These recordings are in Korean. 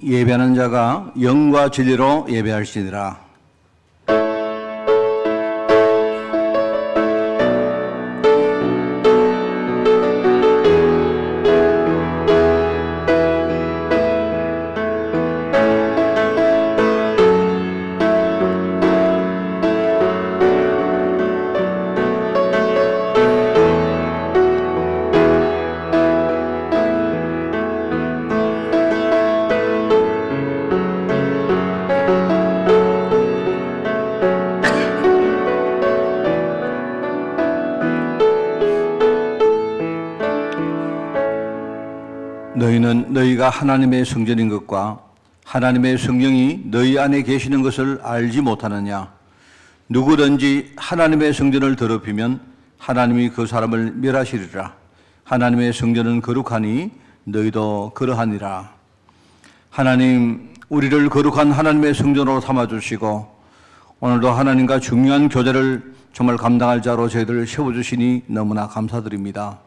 예배하는 자가 영과 진리로 예배할지니라. 너희는 너희가 하나님의 성전인 것과 하나님의 성령이 너희 안에 계시는 것을 알지 못하느냐? 누구든지 하나님의 성전을 더럽히면 하나님이 그 사람을 멸하시리라. 하나님의 성전은 거룩하니 너희도 그러하니라. 하나님, 우리를 거룩한 하나님의 성전으로 삼아주시고 오늘도 하나님과 중요한 교제를 정말 감당할 자로 저희들을 세워주시니 너무나 감사드립니다.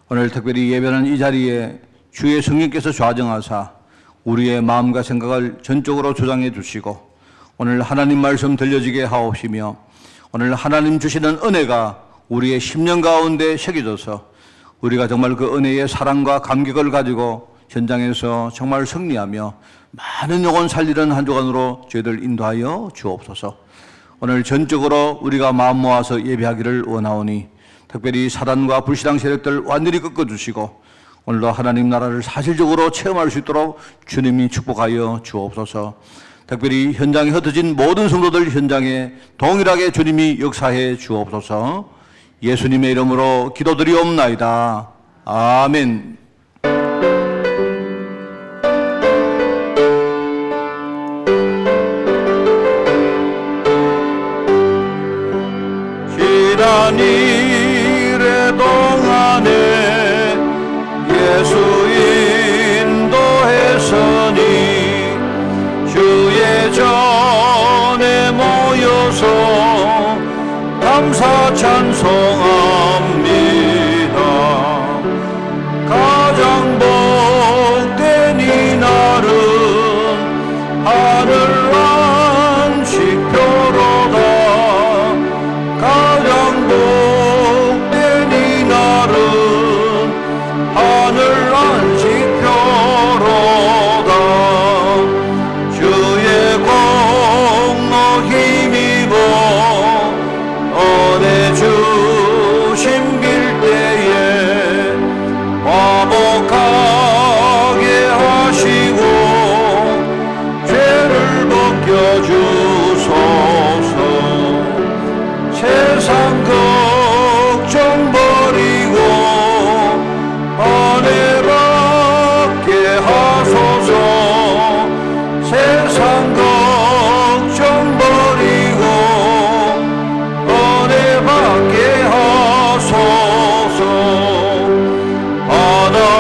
오늘 특별히 예배하는 이 자리에 주의 성령께서 좌정하사 우리의 마음과 생각을 전적으로 조장해 주시고 오늘 하나님 말씀 들려지게 하옵시며 오늘 하나님 주시는 은혜가 우리의 심령 가운데 새겨져서 우리가 정말 그 은혜의 사랑과 감격을 가지고 현장에서 정말 승리하며 많은 영혼 살리는 한 주간으로 저희들 인도하여 주옵소서. 오늘 전적으로 우리가 마음 모아서 예배하기를 원하오니 특별히 사단과 불신앙 세력들 완전히 꺾어주시고 오늘도 하나님 나라를 사실적으로 체험할 수 있도록 주님이 축복하여 주옵소서. 특별히 현장에 흩어진 모든 성도들 현장에 동일하게 주님이 역사해 주옵소서. 예수님의 이름으로 기도드리옵나이다. 아멘. 지난 일의 동안에 예수 인도했으니 주의 전에 모여서 감사 찬송합니다. 가장 복된 이날은 하늘 안식표로다. 가장 복된 이날은 하늘 안식표로다. 주의 공로 힘입어 은혜 주심 빌 때에 화목하게 하시고 죄를 벗겨주소서. 세상 걱정 버리고 은혜 받게 하소서. 세상 걱정 버리고 은혜 받게 하소서.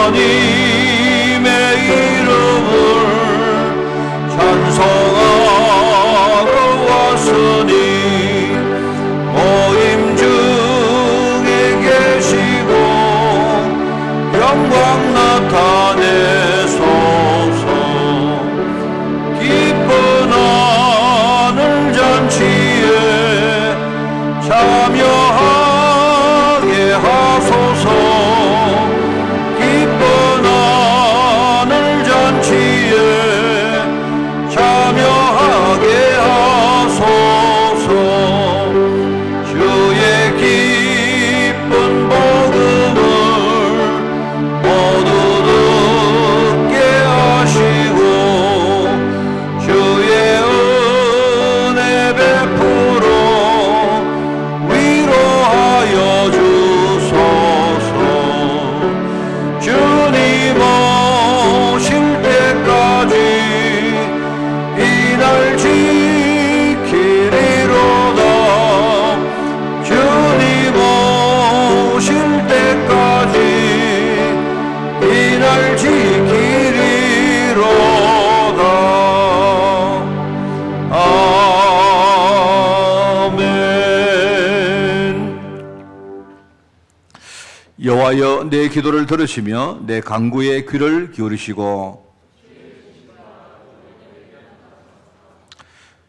하나님의 이름을 찬송하러 왔으니 모임 중에 계시고 영광 나타내소서. 기쁜 하늘 잔치에 참여하게 하소서. 기쁜 하늘 잔치에 참여하게 하소서. 주의 기쁜 복음을 모두 듣게 하시고 주의 은혜 베풀어 위로하여 주소서. 주님 오실 때까지 이 날 지키리로다. 주님 오실 때까지 이 날 지키리로다. 아멘. 여호와여, 내 기도를 들으시며 내 간구에 귀를 기울이시고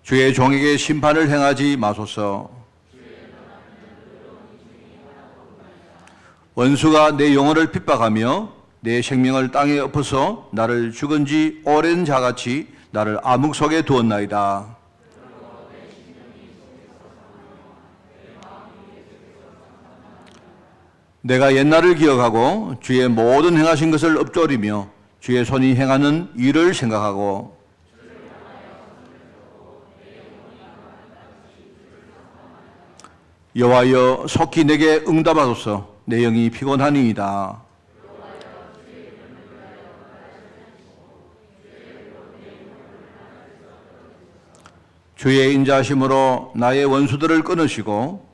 주의 종에게 심판을 행하지 마소서. 원수가 내 영혼을 핍박하며 내 생명을 땅에 엎어서 나를 죽은 지 오랜 자같이 나를 암흑 속에 두었나이다. 내가 옛날을 기억하고 주의 모든 행하신 것을 읊조리며 주의 손이 행하는 일을 생각하고 여호와여 속히 내게 응답하소서. 내 영이 피곤하니이다. 주의 인자하심으로 나의 원수들을 끊으시고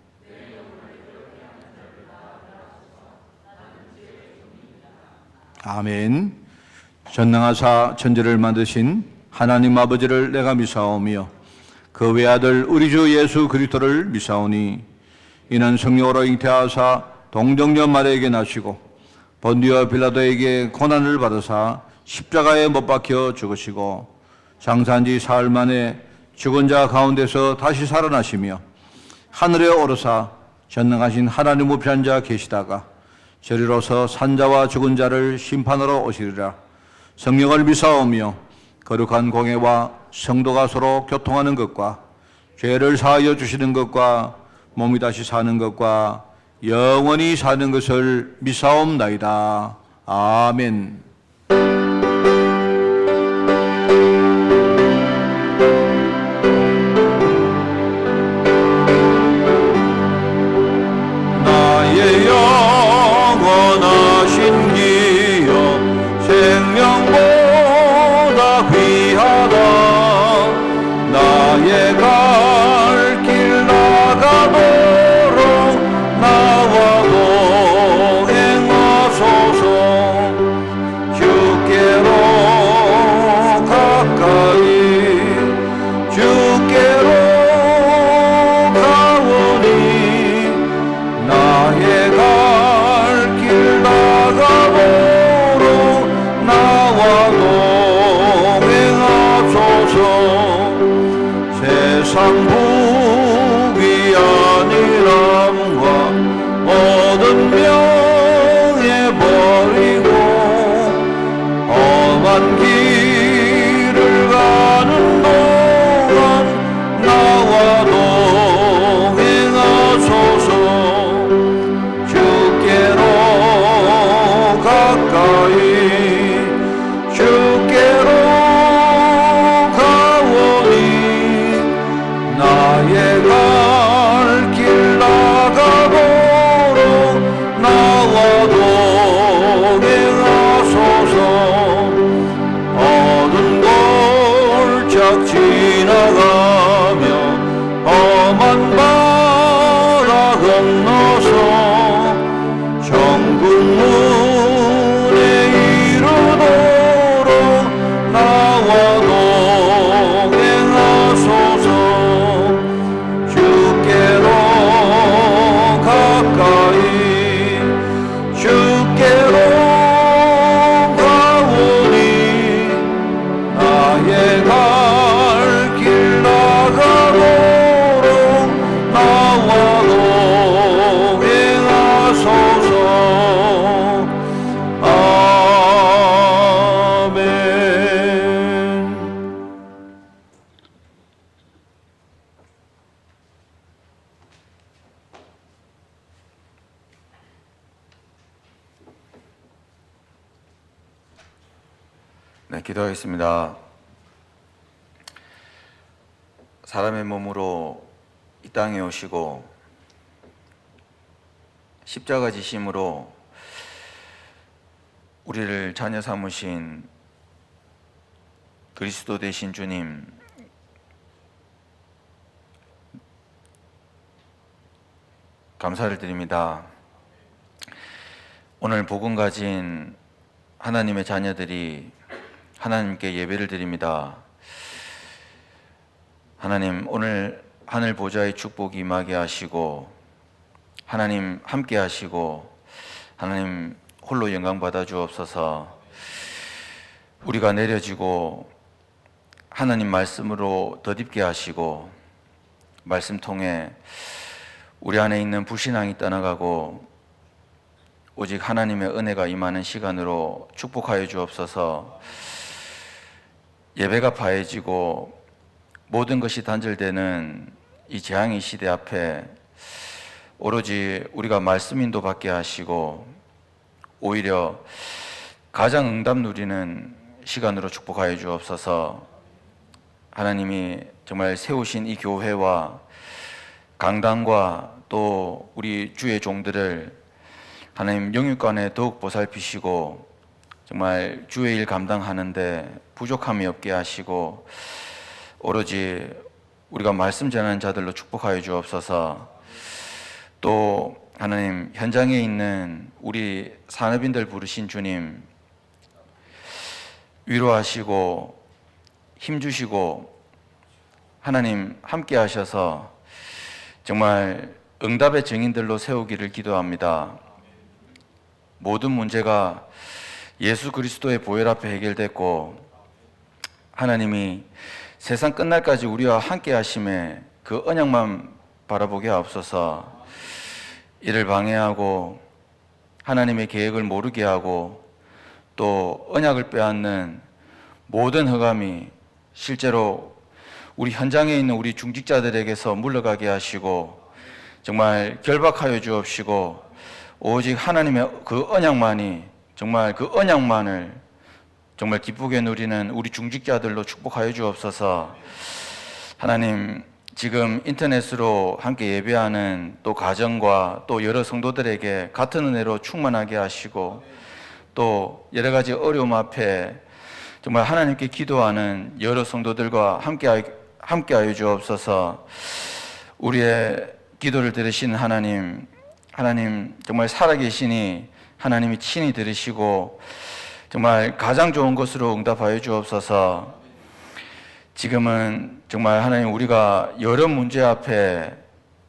아멘. 전능하사 천지를 만드신 하나님 아버지를 내가 미사오며 그 외아들 우리 주 예수 그리스도를 미사오니 이는 성령으로 잉태하사 동정녀 마리아에게 나시고 본디오 빌라도에게 고난을 받으사 십자가에 못 박혀 죽으시고 장사한 지 사흘 만에 죽은 자 가운데서 다시 살아나시며 하늘에 오르사 전능하신 하나님 우편 앉아 계시다가 저리로서 산자와 죽은 자를 심판하러 오시리라. 성령을 미사오며 거룩한 공회와 성도가 서로 교통하는 것과 죄를 사하여 주시는 것과 몸이 다시 사는 것과 영원히 사는 것을 미사옵나이다. 아멘. 나의 영원하신 기여 생명보다 귀하다. 나의 갈 길 나가도록 나와 동행하소서. 주께로 가까이 주께로 가오니 나의 갈 길 나가도록 나와 동행하소서. 세상 부귀 아니람과 모든 명예 버리고 험한 길을 가는 동안 나와 동행하소서. 주께로 가까이 주께로 가오니 나의 갈 길 나가도록 나와 동행하소서. 어두운 골짝 지나가며 험한 바다 건너서 천국 문에 이르도록 나와 동행하소서. 주께로 가까이 주께로 가오니 나의 갈 길 나가도록 나와 동행하소서. 아멘. 네, 기도하겠습니다. 사람의 몸으로 이 땅에 오시고 십자가 지심으로 우리를 자녀 삼으신 그리스도 되신 주님, 감사를 드립니다. 오늘 복음 가진 하나님의 자녀들이 하나님께 예배를 드립니다. 하나님, 오늘 하늘 보좌의 축복이 임하게 하시고 하나님 함께 하시고 하나님 홀로 영광 받아 주옵소서. 우리가 내려지고 하나님 말씀으로 덧입게 하시고 말씀 통해 우리 안에 있는 불신앙이 떠나가고 오직 하나님의 은혜가 임하는 시간으로 축복하여 주옵소서. 예배가 파해지고 모든 것이 단절되는 이 재앙의 시대 앞에 오로지 우리가 말씀 인도받게 하시고 오히려 가장 응답 누리는 시간으로 축복하여 주옵소서. 하나님이 정말 세우신 이 교회와 강단과 또 우리 주의 종들을 하나님 영육간에 더욱 보살피시고 정말 주의 일 감당하는데 부족함이 없게 하시고 오로지 우리가 말씀 전하는 자들로 축복하여 주옵소서. 또 하나님 현장에 있는 우리 산업인들 부르신 주님 위로하시고 힘주시고 하나님 함께 하셔서 정말 응답의 증인들로 세우기를 기도합니다. 모든 문제가 예수 그리스도의 보혈 앞에 해결됐고 하나님이 세상 끝날까지 우리와 함께 하심에 그 언약만 바라보게 하옵소서. 이를 방해하고 하나님의 계획을 모르게 하고 또 언약을 빼앗는 모든 흑암이 실제로 우리 현장에 있는 우리 중직자들에게서 물러가게 하시고 정말 결박하여 주옵시고 오직 하나님의 그 언약만이 정말 그 언약만을 정말 기쁘게 누리는 우리 중직자들로 축복하여 주옵소서. 하나님 지금 인터넷으로 함께 예배하는 또 가정과 또 여러 성도들에게 같은 은혜로 충만하게 하시고 또 여러 가지 어려움 앞에 정말 하나님께 기도하는 여러 성도들과 함께하여 주옵소서. 우리의 기도를 들으신 하나님 정말 살아계시니 하나님이 친히 들으시고 정말 가장 좋은 것으로 응답하여 주옵소서. 지금은 정말 하나님 우리가 여러 문제 앞에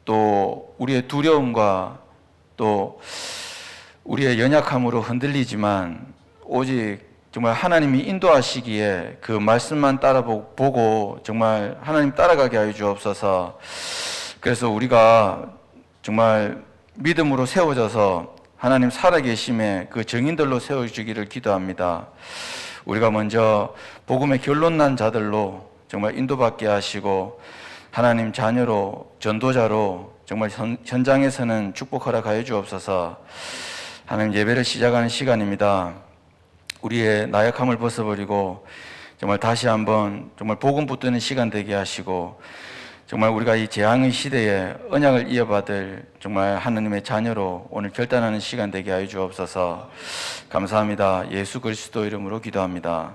또 우리의 두려움과 또 우리의 연약함으로 흔들리지만 오직 정말 하나님이 인도하시기에 그 말씀만 따라보고 정말 하나님 따라가게 하여 주옵소서. 그래서 우리가 정말 믿음으로 세워져서 하나님 살아계심에 그 증인들로 세워주기를 기도합니다. 우리가 먼저 복음의 결론 난 자들로 정말 인도받게 하시고 하나님 자녀로 전도자로 정말 현장에서는 축복 허락하여 주옵소서. 하나님 예배를 시작하는 시간입니다. 우리의 나약함을 벗어버리고 정말 다시 한번 정말 복음 붙드는 시간 되게 하시고 정말 우리가 이 재앙의 시대에 언약을 이어받을 정말 하나님의 자녀로 오늘 결단하는 시간 되게 하여 주옵소서. 감사합니다. 예수 그리스도 이름으로 기도합니다.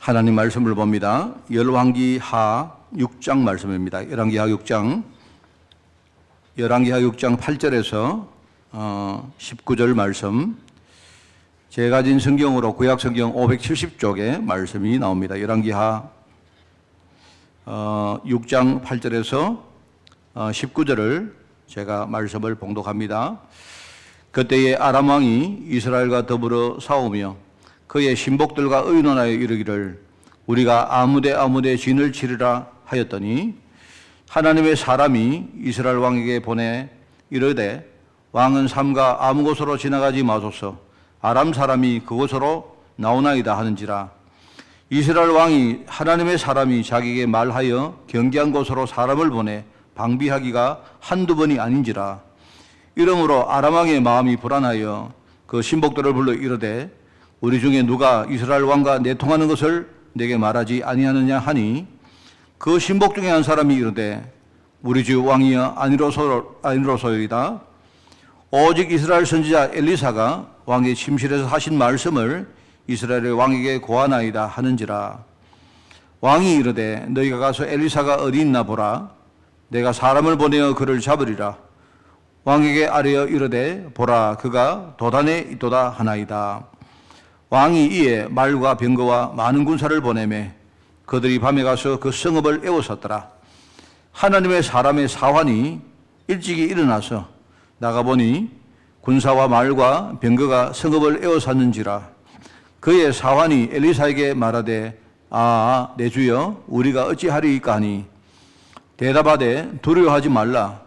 하나님 말씀을 봅니다. 열왕기하 6장 말씀입니다. 열왕기하 6장 8절에서 19절 말씀. 제가 가진 성경으로 구약 성경 570쪽에 말씀이 나옵니다. 열왕기하 6장 8절에서 19절을 제가 말씀을 봉독합니다. 그때에 아람 왕이 이스라엘과 더불어 싸우며 그의 신복들과 의논하여 이르기를 우리가 아무데 진을 치르라 하였더니 하나님의 사람이 이스라엘 왕에게 보내 이르되 왕은 삼가 아무 곳으로 지나가지 마소서 아람 사람이 그곳으로 나오나이다 하는지라. 이스라엘 왕이 하나님의 사람이 자기에게 말하여 경계한 곳으로 사람을 보내 방비하기가 한두 번이 아닌지라. 이러므로 아람 왕의 마음이 불안하여 그 신복들을 불러 이르되 우리 중에 누가 이스라엘 왕과 내통하는 것을 내게 말하지 아니하느냐 하니 그 신복 중에 한 사람이 이르되 우리 주 왕이여 아니로소이다. 오직 이스라엘 선지자 엘리사가 왕의 침실에서 하신 말씀을 이스라엘의 왕에게 고하나이다 하는지라. 왕이 이르되 너희가 가서 엘리사가 어디 있나 보라. 내가 사람을 보내어 그를 잡으리라. 왕에게 아뢰어 이르되 보라 그가 도단에 있도다 하나이다. 왕이 이에 말과 병거와 많은 군사를 보내매 그들이 밤에 가서 그 성읍을 에워쌌더라. 하나님의 사람의 사환이 일찍이 일어나서 나가보니 군사와 말과 병거가 성읍을 에워쌌는지라. 그의 사환이 엘리사에게 말하되 내 주여 우리가 어찌하리이까 하니 대답하되 두려워하지 말라.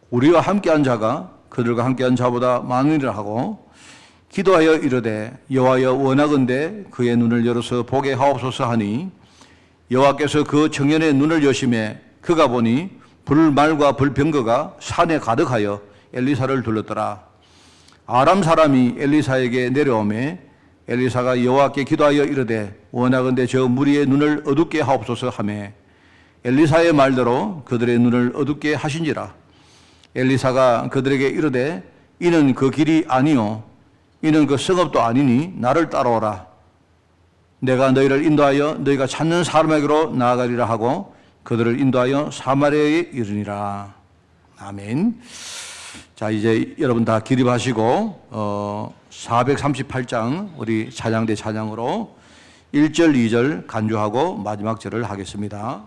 우리와 함께한 자가 그들과 함께한 자보다 많으리라 하고 기도하여 이르되 여호와여 원하건대 그의 눈을 열어서 보게 하옵소서 하니 여호와께서 그 청년의 눈을 여심해 그가 보니 불말과 불병거가 산에 가득하여 엘리사를 둘렀더라. 아람 사람이 엘리사에게 내려오매 엘리사가 여호와께 기도하여 이르되 원하건대 저 무리의 눈을 어둡게 하옵소서 하매 엘리사의 말대로 그들의 눈을 어둡게 하신지라. 엘리사가 그들에게 이르되 이는 그 길이 아니요 이는 그 성읍도 아니니 나를 따라오라. 내가 너희를 인도하여 너희가 찾는 사람에게로 나아가리라 하고 그들을 인도하여 사마리아에 이르니라. 아멘. 자, 이제 여러분 다 기립하시고 438장 우리 찬양대 찬양으로 1절 2절 간주하고 마지막 절을 하겠습니다.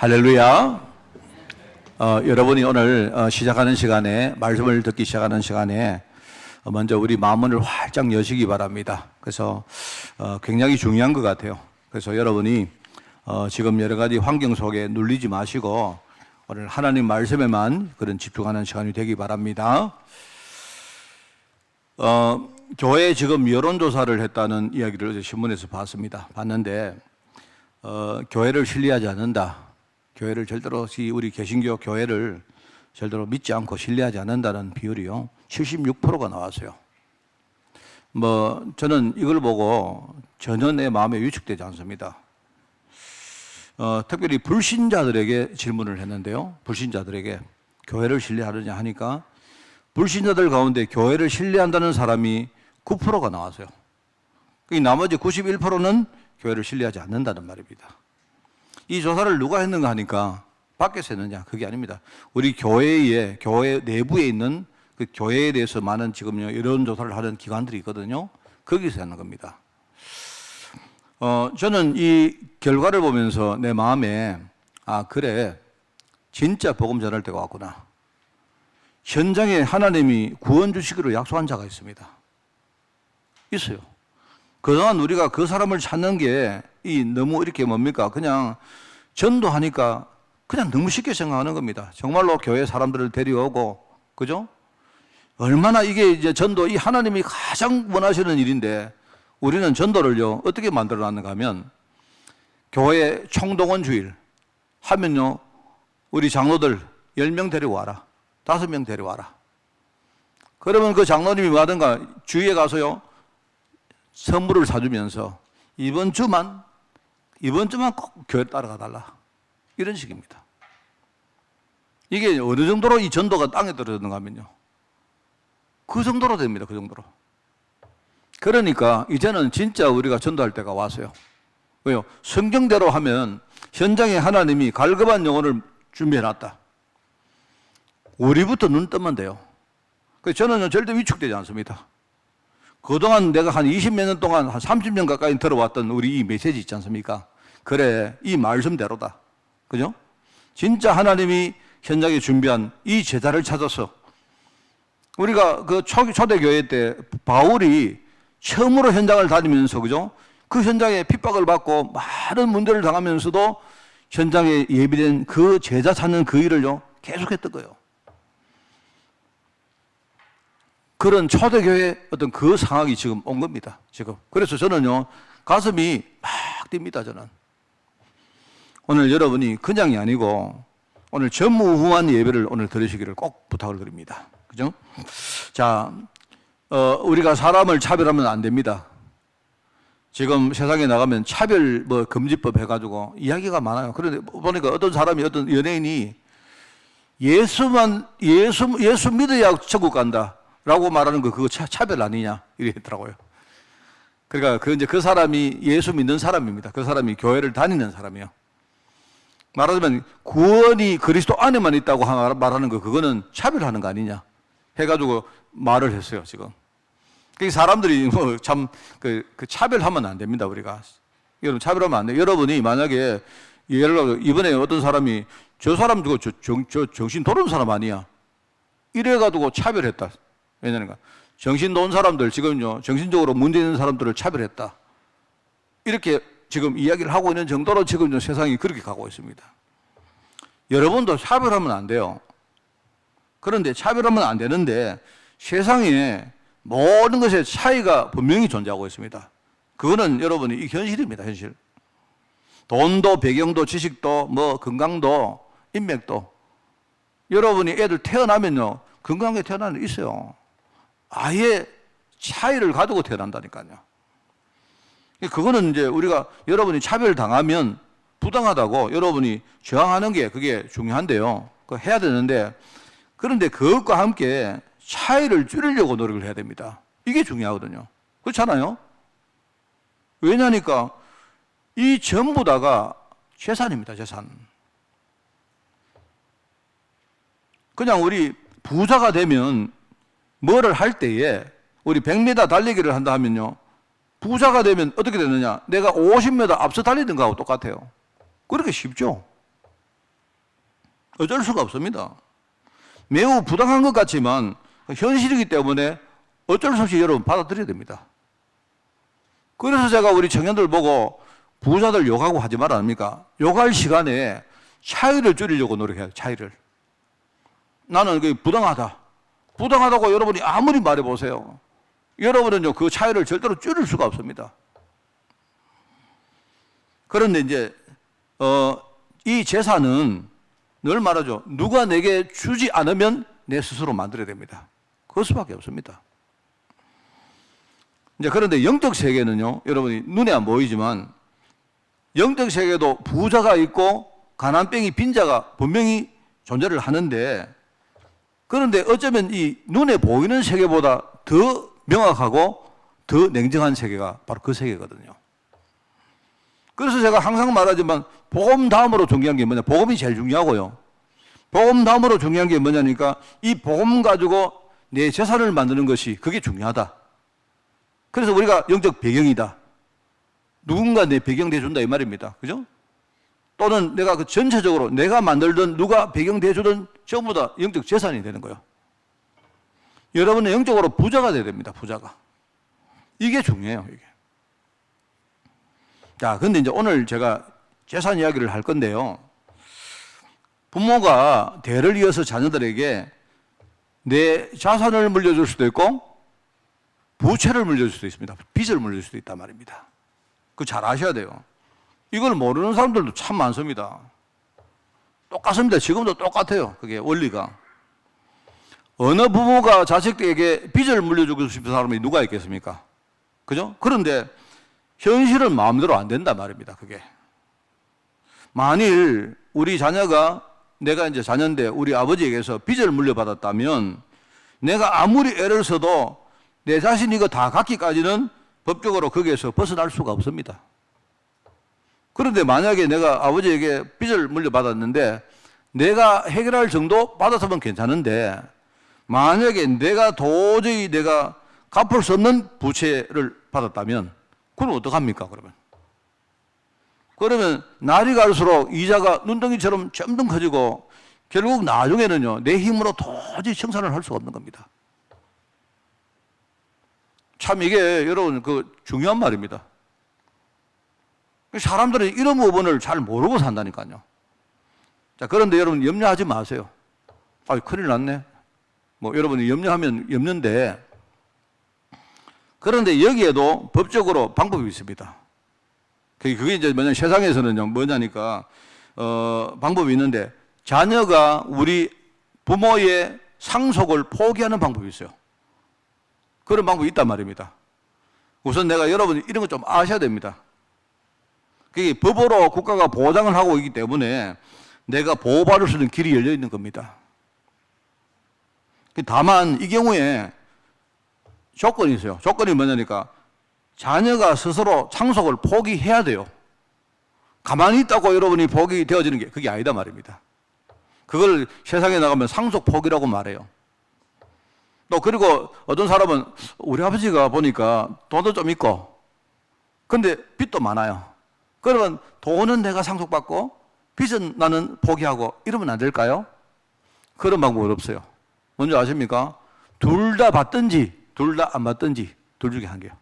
할렐루야. 여러분이 오늘 시작하는 시간에 말씀을 듣기 시작하는 시간에 먼저 우리 마음문을 활짝 여시기 바랍니다. 그래서 굉장히 중요한 것 같아요. 그래서 여러분이 지금 여러 가지 환경 속에 눌리지 마시고 오늘 하나님 말씀에만 그런 집중하는 시간이 되기 바랍니다. 교회에 지금 여론조사를 했다는 이야기를 어제 신문에서 봤는데 교회를 신뢰하지 않는다. 교회를 절대로 우리 개신교 교회를 절대로 믿지 않고 신뢰하지 않는다는 비율이요 76%가 나왔어요. 저는 이걸 보고 전혀 내 마음에 위축되지 않습니다. 특별히 불신자들에게 질문을 했는데요. 불신자들에게 교회를 신뢰하느냐 하니까 불신자들 가운데 교회를 신뢰한다는 사람이 9%가 나왔어요. 나머지 91%는 교회를 신뢰하지 않는다는 말입니다. 이 조사를 누가 했는가 하니까 밖에서 했느냐? 그게 아닙니다. 우리 교회 내부에 있는 그 교회에 대해서 많은 지금요 이런 조사를 하는 기관들이 있거든요. 거기서 하는 겁니다. 저는 이 결과를 보면서 내 마음에 그래 진짜 복음 전할 때가 왔구나. 현장에 하나님이 구원 주시기로 약속한 자가 있습니다. 있어요. 그동안 우리가 그 사람을 찾는 게 너무 이렇게 뭡니까? 그냥 전도하니까 그냥 너무 쉽게 생각하는 겁니다. 정말로 교회 사람들을 데려오고, 그죠? 얼마나 이게 이제 전도, 이 하나님이 가장 원하시는 일인데 우리는 전도를요, 어떻게 만들어 놨는가 하면 교회 총동원 주일 하면요, 우리 장로들 10명 데려와라. 5명 데려와라. 그러면 그 장로님이 뭐 하든가 주위에 가서요, 선물을 사주면서 이번 주만 꼭 교회 따라가 달라. 이런 식입니다. 이게 어느 정도로 이 전도가 땅에 떨어졌는가 하면요. 그 정도로 됩니다. 그 정도로. 그러니까 이제는 진짜 우리가 전도할 때가 왔어요. 왜요? 성경대로 하면 현장에 하나님이 갈급한 영혼을 준비해놨다. 우리부터 눈 뜨면 돼요. 그래서 저는 절대 위축되지 않습니다. 그동안 내가 한 20몇 년 동안 한 30년 가까이 들어왔던 우리 이 메시지 있지 않습니까? 그래, 이 말씀대로다. 그죠? 진짜 하나님이 현장에 준비한 이 제자를 찾아서 우리가 그 초대교회 때 바울이 처음으로 현장을 다니면서, 그죠? 그 현장에 핍박을 받고 많은 문제를 당하면서도 현장에 예비된 그 제자 찾는 그 일을요, 계속했던 거예요. 그런 초대교회 어떤 그 상황이 지금 온 겁니다. 지금. 그래서 저는요, 가슴이 막 뜁니다, 저는. 오늘 여러분이 그냥이 아니고 오늘 전무후무한 예배를 오늘 들으시기를 꼭 부탁을 드립니다. 그죠? 자, 우리가 사람을 차별하면 안 됩니다. 지금 세상에 나가면 차별 금지법 해가지고 이야기가 많아요. 그런데 보니까 어떤 사람이, 어떤 연예인이 예수 믿어야 천국 간다 라고 말하는 거 그거 차별 아니냐 이랬더라고요. 그러니까 그 사람이 예수 믿는 사람입니다. 그 사람이 교회를 다니는 사람이요. 말하자면 구원이 그리스도 안에만 있다고 말하는 거 그거는 차별하는 거 아니냐 해가지고 말을 했어요 지금. 그 사람들이 그 차별하면 안 됩니다 우리가. 여러분 차별하면 안 돼요. 여러분이 만약에 예를 들어 이번에 어떤 사람이 저 사람 저 정신 돌은 사람 아니야 이래가지고 차별했다. 왜냐니까 정신 놓은 사람들 지금요 정신적으로 문제 있는 사람들을 차별했다. 이렇게 지금 이야기를 하고 있는 정도로 지금 세상이 그렇게 가고 있습니다. 여러분도 차별하면 안 돼요. 그런데 차별하면 안 되는데 세상에 모든 것에 차이가 분명히 존재하고 있습니다. 그거는 여러분이 이 현실입니다. 현실. 돈도 배경도 지식도 건강도 인맥도 여러분이 애들 태어나면요 건강하게 태어나는 애 있어요. 아예 차이를 가지고 태어난다니까요. 그거는 이제 우리가 여러분이 차별당하면 부당하다고 여러분이 저항하는 게 그게 중요한데요. 그거 해야 되는데 그런데 그것과 함께 차이를 줄이려고 노력을 해야 됩니다. 이게 중요하거든요. 그렇잖아요? 왜냐니까 이 전부 다가 재산입니다. 재산. 그냥 우리 부자가 되면 뭐를 할 때에 우리 100m 달리기를 한다 하면요. 부자가 되면 어떻게 되느냐? 내가 50m 앞서 달리는 거하고 똑같아요. 그렇게 쉽죠? 어쩔 수가 없습니다. 매우 부당한 것 같지만 현실이기 때문에 어쩔 수 없이 여러분 받아들여야 됩니다. 그래서 제가 우리 청년들 보고 부자들 욕하고 하지 말아 합니까? 욕할 시간에 차이를 줄이려고 노력해요. 차이를. 나는 그게 부당하다. 부당하다고 여러분이 아무리 말해보세요. 여러분은요, 그 차이를 절대로 줄일 수가 없습니다. 그런데 이제, 이 재산은 늘 말하죠. 누가 내게 주지 않으면 내 스스로 만들어야 됩니다. 그것 수밖에 없습니다. 이제 그런데 영적 세계는요, 여러분이 눈에 안 보이지만, 영적 세계도 부자가 있고 가난뱅이 빈자가 분명히 존재를 하는데, 그런데 어쩌면 이 눈에 보이는 세계보다 더 명확하고 더 냉정한 세계가 바로 그 세계거든요. 그래서 제가 항상 말하지만 복음 다음으로 중요한 게 뭐냐? 복음이 제일 중요하고요. 복음 다음으로 중요한 게 뭐냐니까 이 복음 가지고 내 재산을 만드는 것이 그게 중요하다. 그래서 우리가 영적 배경이다. 누군가 내 배경 대준다 이 말입니다. 그죠? 또는 내가 그 전체적으로 내가 만들던 누가 배경 대주든 전부 다 영적 재산이 되는 거예요. 여러분은 영적으로 부자가 돼야 됩니다. 부자가. 이게 중요해요. 이게. 자, 근데 이제 오늘 제가 재산 이야기를 할 건데요. 부모가 대를 이어서 자녀들에게 내 자산을 물려줄 수도 있고 부채를 물려줄 수도 있습니다. 빚을 물려줄 수도 있단 말입니다. 그거 잘 아셔야 돼요. 이걸 모르는 사람들도 참 많습니다. 똑같습니다. 지금도 똑같아요. 그게 원리가. 어느 부모가 자식에게 빚을 물려주고 싶은 사람이 누가 있겠습니까? 그죠? 그런데 현실은 마음대로 안 된단 말입니다. 그게. 만일 우리 자녀가 내가 이제 자녀인데 우리 아버지에게서 빚을 물려받았다면 내가 아무리 애를 써도 내 자신이 이거 다 갚기까지는 법적으로 거기에서 벗어날 수가 없습니다. 그런데 만약에 내가 아버지에게 빚을 물려받았는데 내가 해결할 정도 받았으면 괜찮은데 만약에 내가 도저히 내가 갚을 수 없는 부채를 받았다면 그럼 어떡합니까? 그러면 날이 갈수록 이자가 눈덩이처럼 점점 커지고 결국 나중에는요 내 힘으로 도저히 청산을 할 수가 없는 겁니다. 참 이게 여러분 그 중요한 말입니다. 사람들은 이런 부분을 잘 모르고 산다니까요. 자, 그런데 여러분 염려하지 마세요. 아, 큰일 났네. 뭐 여러분이 염려하면 염려인데, 그런데 여기에도 법적으로 방법이 있습니다. 그게 이제 뭐냐 세상에서는요 뭐냐니까 방법이 있는데 자녀가 우리 부모의 상속을 포기하는 방법이 있어요. 그런 방법이 있단 말입니다. 우선 내가 여러분이 이런 거 좀 아셔야 됩니다. 그게 법으로 국가가 보장을 하고 있기 때문에 내가 보호받을 수 있는 길이 열려 있는 겁니다. 다만 이 경우에 조건이 있어요. 조건이 뭐냐니까 자녀가 스스로 상속을 포기해야 돼요. 가만히 있다고 여러분이 포기되어지는 게 그게 아니다 말입니다. 그걸 세상에 나가면 상속 포기라고 말해요. 또 그리고 어떤 사람은 우리 아버지가 보니까 돈도 좀 있고 근데 빚도 많아요. 그러면 돈은 내가 상속받고 빚은 나는 포기하고 이러면 안 될까요? 그런 방법은 없어요. 뭔지 아십니까? 둘 다 받든지 둘 다 안 받든지 둘 중에 한 개요.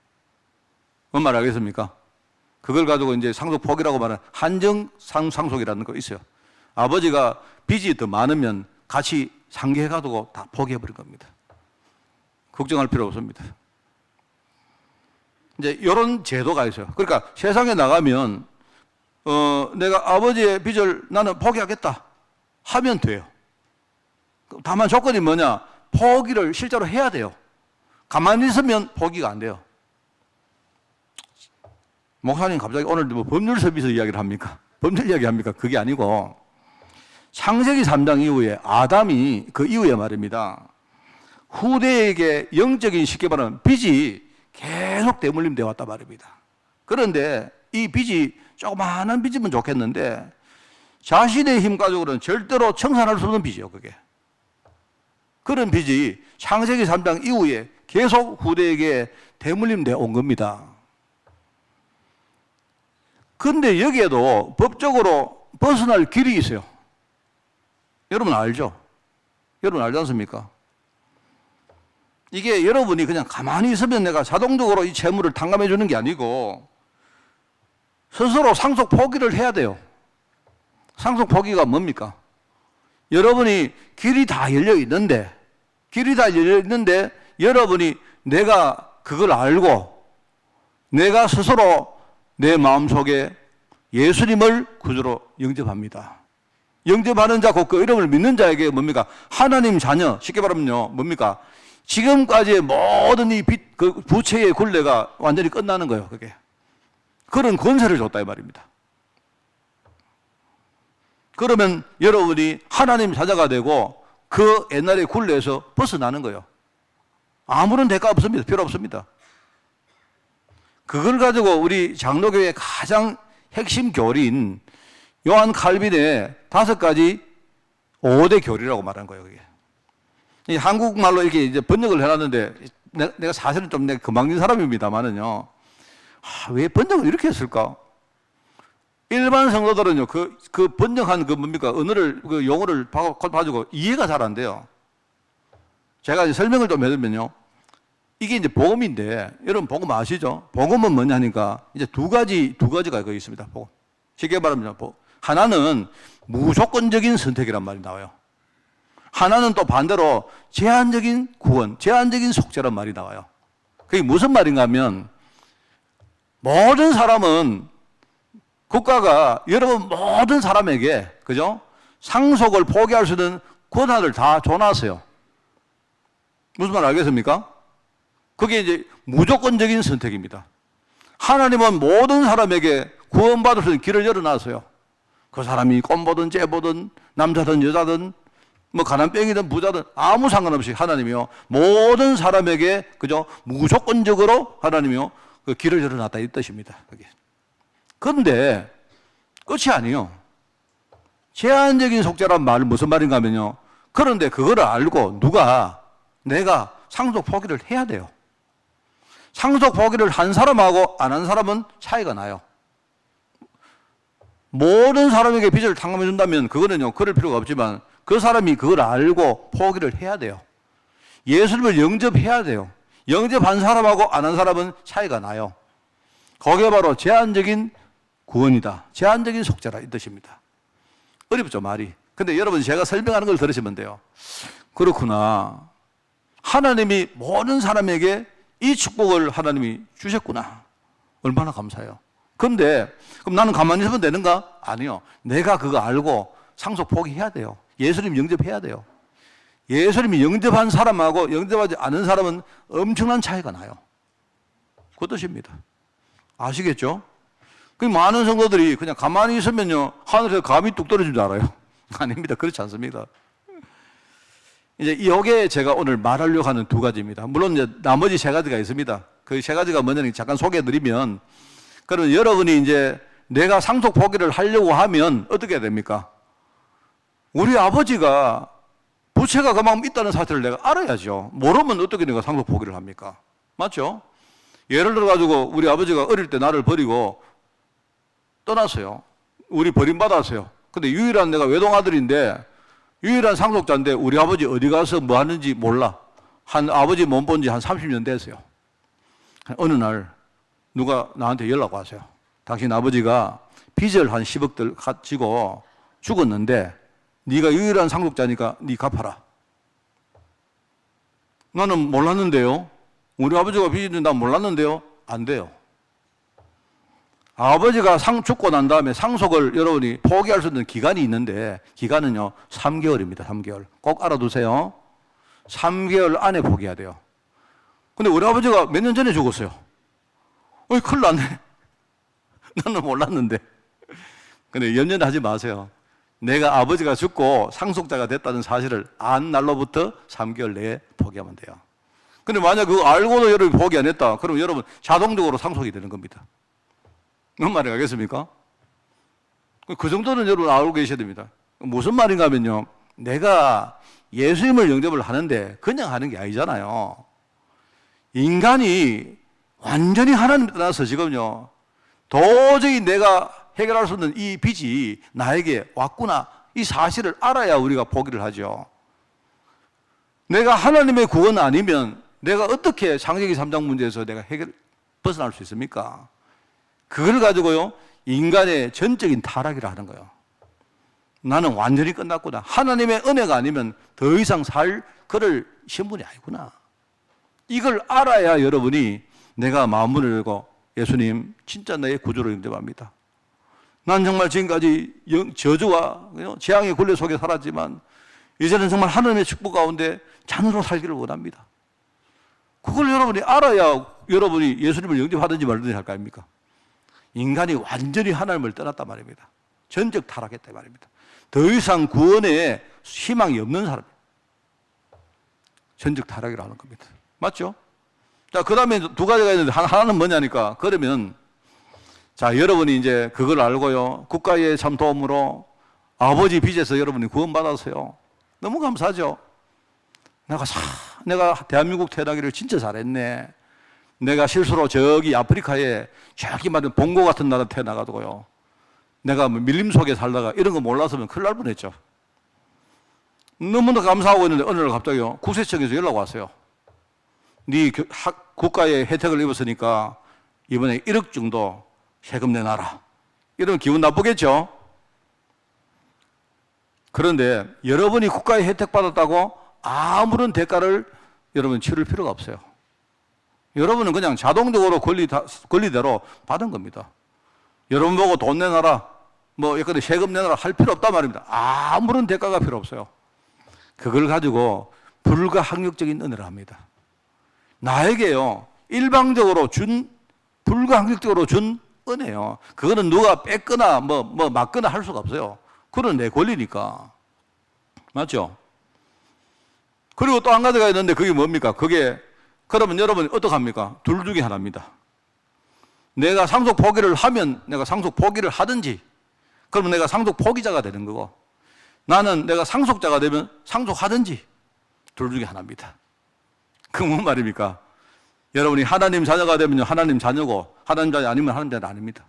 뭔 말 알겠습니까? 그걸 가지고 이제 상속 포기라고 말하는 한정 상속이라는 거 있어요. 아버지가 빚이 더 많으면 같이 상계해가지고 다 포기해버린 겁니다. 걱정할 필요 없습니다. 이제 이런 제도가 있어요. 그러니까 세상에 나가면 내가 아버지의 빚을 나는 포기하겠다 하면 돼요. 다만 조건이 뭐냐? 포기를 실제로 해야 돼요. 가만히 있으면 포기가 안 돼요. 목사님 갑자기 오늘 뭐 법률 서비스 이야기를 합니까? 법률 이야기 합니까? 그게 아니고 창세기 3장 이후에 아담이 그 이후에 말입니다. 후대에게 영적인 쉽게 말하면 빚이 계속 대물림되어 왔단 말입니다. 그런데 이 빚이 조그마한 빚이면 좋겠는데 자신의 힘 가지고는 절대로 청산할 수 없는 빚이에요. 그게. 그런 빚이 창세기 3장 이후에 계속 후대에게 대물림되어 온 겁니다. 그런데 여기에도 법적으로 벗어날 길이 있어요. 여러분 알죠? 여러분 알지 않습니까? 이게 여러분이 그냥 가만히 있으면 내가 자동적으로 이 채무를 탕감해 주는 게 아니고 스스로 상속 포기를 해야 돼요. 상속 포기가 뭡니까? 여러분이 길이 다 열려 있는데 여러분이 내가 그걸 알고 내가 스스로 내 마음속에 예수님을 구주로 영접합니다. 영접하는 자, 곧 그 이름을 믿는 자에게 뭡니까? 하나님 자녀, 쉽게 말하면요, 뭡니까? 지금까지의 모든 이 빚, 그 부채의 굴레가 완전히 끝나는 거예요, 그게. 그런 권세를 줬다, 이 말입니다. 그러면 여러분이 하나님 자녀가 되고 그 옛날의 굴레에서 벗어나는 거예요. 아무런 대가 없습니다. 필요 없습니다. 그걸 가지고 우리 장로교회의 가장 핵심 교리인 요한 칼빈의 5가지 5대 교리라고 말한 거예요. 그게. 이 한국말로 이렇게 이제 번역을 해놨는데 내가 사실은 좀 내가 금방진 사람입니다만은요. 왜 번역을 이렇게 했을까? 일반 성도들은요, 그 번역한 그 뭡니까? 언어를, 그 용어를 봐주고 이해가 잘 안 돼요. 제가 이제 설명을 좀 해드리면요. 이게 이제 복음인데, 여러분 복음 아시죠? 복음은 뭐냐니까, 이제 두 가지가 거기 있습니다. 복음. 쉽게 말하면, 하나는 무조건적인 선택이란 말이 나와요. 하나는 또 반대로 제한적인 구원, 제한적인 속죄란 말이 나와요. 그게 무슨 말인가 하면, 모든 사람은 국가가 여러분 모든 사람에게, 그죠? 상속을 포기할 수 있는 권한을 다 줘놨어요. 무슨 말 알겠습니까? 그게 이제 무조건적인 선택입니다. 하나님은 모든 사람에게 구원받을 수 있는 길을 열어놨어요. 그 사람이 꼼보든 째보든 남자든 여자든 뭐 가난병이든 부자든 아무 상관없이 하나님이요 모든 사람에게 그죠 무조건적으로 하나님이요 그 길을 열어놨다 이 뜻입니다. 그게. 그런데 끝이 아니에요. 제한적인 속죄란 말은 무슨 말인가 하면요. 그런데 그거를 알고 내가 상속 포기를 해야 돼요. 상속 포기를 한 사람하고 안 한 사람은 차이가 나요. 모든 사람에게 빚을 탕감해 준다면 그거는요, 그럴 필요가 없지만 그 사람이 그걸 알고 포기를 해야 돼요. 예수님을 영접해야 돼요. 영접한 사람하고 안 한 사람은 차이가 나요. 그게 바로 제한적인 구원이다. 제한적인 속죄라 이 뜻입니다. 어렵죠, 말이. 근데 여러분 제가 설명하는 걸 들으시면 돼요. 그렇구나. 하나님이 모든 사람에게 이 축복을 하나님이 주셨구나. 얼마나 감사해요. 그런데 그럼 나는 가만히 있으면 되는가? 아니요. 내가 그거 알고 상속 포기해야 돼요. 예수님 영접해야 돼요. 예수님이 영접한 사람하고 영접하지 않은 사람은 엄청난 차이가 나요. 그 뜻입니다. 아시겠죠? 그 많은 성도들이 그냥 가만히 있으면요 하늘에서 감이 뚝 떨어진 줄 알아요. 아닙니다. 그렇지 않습니다. 이제 여기에 제가 오늘 말하려고 하는 2가지입니다. 물론 이제 나머지 3가지가 있습니다. 그 3가지가 뭐냐면 잠깐 소개해드리면, 그러면 여러분이 이제 내가 상속 포기를 하려고 하면 어떻게 해야 됩니까? 우리 아버지가 부채가 그만큼 있다는 사실을 내가 알아야죠. 모르면 어떻게 내가 상속 포기를 합니까? 맞죠? 예를 들어가지고 우리 아버지가 어릴 때 나를 버리고 떠났어요. 우리 버림받았어요. 근데 유일한 내가 외동아들인데 유일한 상속자인데 우리 아버지 어디 가서 뭐 하는지 몰라. 아버지 못 본 지 한 30년 됐어요. 어느 날 누가 나한테 연락 왔어요. 당신 아버지가 빚을 한 10억들 가지고 죽었는데 네가 유일한 상속자니까 네 갚아라. 나는 몰랐는데요. 우리 아버지가 빚이 있는데 난 몰랐는데요. 안 돼요. 아버지가 죽고 난 다음에 상속을 여러분이 포기할 수 있는 기간이 있는데 기간은요 3개월입니다. 3개월. 꼭 알아두세요. 3개월 안에 포기해야 돼요. 근데 우리 아버지가 몇 년 전에 죽었어요. 큰일 났네. 나는 몰랐는데. 근데 염려하지 마세요. 내가 아버지가 죽고 상속자가 됐다는 사실을 안 날로부터 3개월 내에 포기하면 돼요. 근데 만약 그거 알고도 여러분이 포기 안 했다. 그러면 여러분 자동적으로 상속이 되는 겁니다. 무슨 말인가 알겠습니까? 그 정도는 여러분 알고 계셔야 됩니다. 무슨 말인가 하면요. 내가 예수님을 영접을 하는데 그냥 하는 게 아니잖아요. 인간이 완전히 하나님 떠나서 지금요. 도저히 내가 해결할 수 없는 이 빚이 나에게 왔구나. 이 사실을 알아야 우리가 포기를 하죠. 내가 하나님의 구원 아니면 내가 어떻게 창세기 3장 문제에서 내가 벗어날 수 있습니까? 그걸 가지고요, 인간의 전적인 타락이라 하는 거예요. 나는 완전히 끝났구나. 하나님의 은혜가 아니면 더 이상 그럴 신분이 아니구나. 이걸 알아야 여러분이 내가 마음을 열고 예수님, 진짜 나의 구주로 영접합니다. 난 정말 지금까지 저주와 재앙의 굴레 속에 살았지만 이제는 정말 하나님의 축복 가운데 자녀로 살기를 원합니다. 그걸 여러분이 알아야 여러분이 예수님을 영접하든지 말든지 할 거 아닙니까? 인간이 완전히 하나님을 떠났단 말입니다. 전적 타락했단 말입니다. 더 이상 구원에 희망이 없는 사람. 전적 타락이라고 하는 겁니다. 맞죠? 자, 그 다음에 두 가지가 있는데 하나는 뭐냐니까. 그러면 자, 여러분이 이제 그걸 알고요. 국가의 참 도움으로 아버지 빚에서 여러분이 구원받았어요. 너무 감사하죠? 내가 대한민국 태어나기를 진짜 잘했네. 내가 실수로 저기 아프리카에 저기 말은 봉고 같은 나라 태어나가지고요. 내가 밀림 속에 살다가 이런 거 몰랐으면 큰일 날 뻔했죠. 너무나 감사하고 있는데 어느 날 갑자기요. 국세청에서 연락 왔어요. 네 국가의 혜택을 입었으니까 이번에 1억 정도 세금 내놔라. 이러면 기분 나쁘겠죠? 그런데 여러분이 국가의 혜택 받았다고 아무런 대가를 여러분 치를 필요가 없어요. 여러분은 그냥 자동적으로 권리대로 받은 겁니다. 여러분 보고 돈 내놔라, 뭐 예컨대 세금 내놔라 할 필요 없단 말입니다. 아무런 대가가 필요 없어요. 그걸 가지고 불가항력적인 은혜를 합니다. 나에게요, 일방적으로 불가항력적으로 준 은혜요. 그거는 누가 뺏거나 막거나 할 수가 없어요. 그건 내 권리니까. 맞죠? 그리고 또 한 가지가 있는데 그게 뭡니까? 그러면 여러분이 어떡합니까? 둘 중에 하나입니다. 내가 상속 포기를 하면 내가 상속 포기를 하든지, 그러면 내가 상속 포기자가 되는 거고, 나는 내가 상속자가 되면 상속하든지, 둘 중에 하나입니다. 그 뭔 말입니까? 여러분이 하나님 자녀가 되면 하나님 자녀고, 하나님 자녀 아니면 하나님 자녀 아닙니다.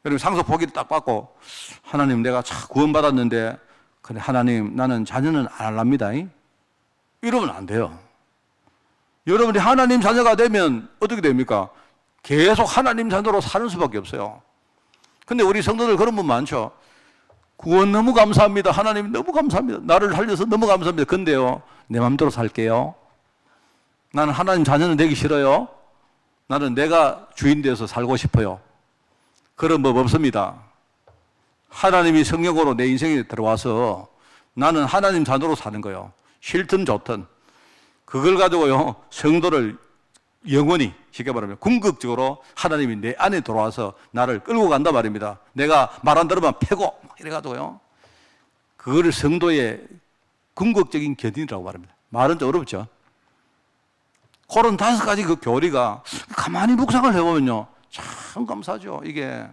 여러분 상속 포기를 딱 받고, 하나님 내가 참 구원받았는데, 그래 하나님 나는 자녀는 안 할랍니다. 이러면 안 돼요. 여러분이 하나님 자녀가 되면 어떻게 됩니까? 계속 하나님 자녀로 사는 수밖에 없어요. 근데 우리 성도들 그런 분 많죠. 구원 너무 감사합니다. 하나님 너무 감사합니다. 나를 살려서 너무 감사합니다. 근데요, 내 마음대로 살게요. 나는 하나님 자녀는 되기 싫어요. 나는 내가 주인 되어서 살고 싶어요. 그런 법 없습니다. 하나님이 성령으로 내 인생에 들어와서 나는 하나님 자녀로 사는 거예요. 싫든 좋든. 그걸 가지고요, 성도를 영원히, 쉽게 말하면 궁극적으로 하나님이 내 안에 들어와서 나를 끌고 간단 말입니다. 내가 말 안 들으면 패고, 이래가지고요. 그거를 성도의 궁극적인 견인이라고 말합니다. 말은 좀 어렵죠? 그런 5가지 그 교리가 가만히 묵상을 해보면요, 참 감사하죠, 이게.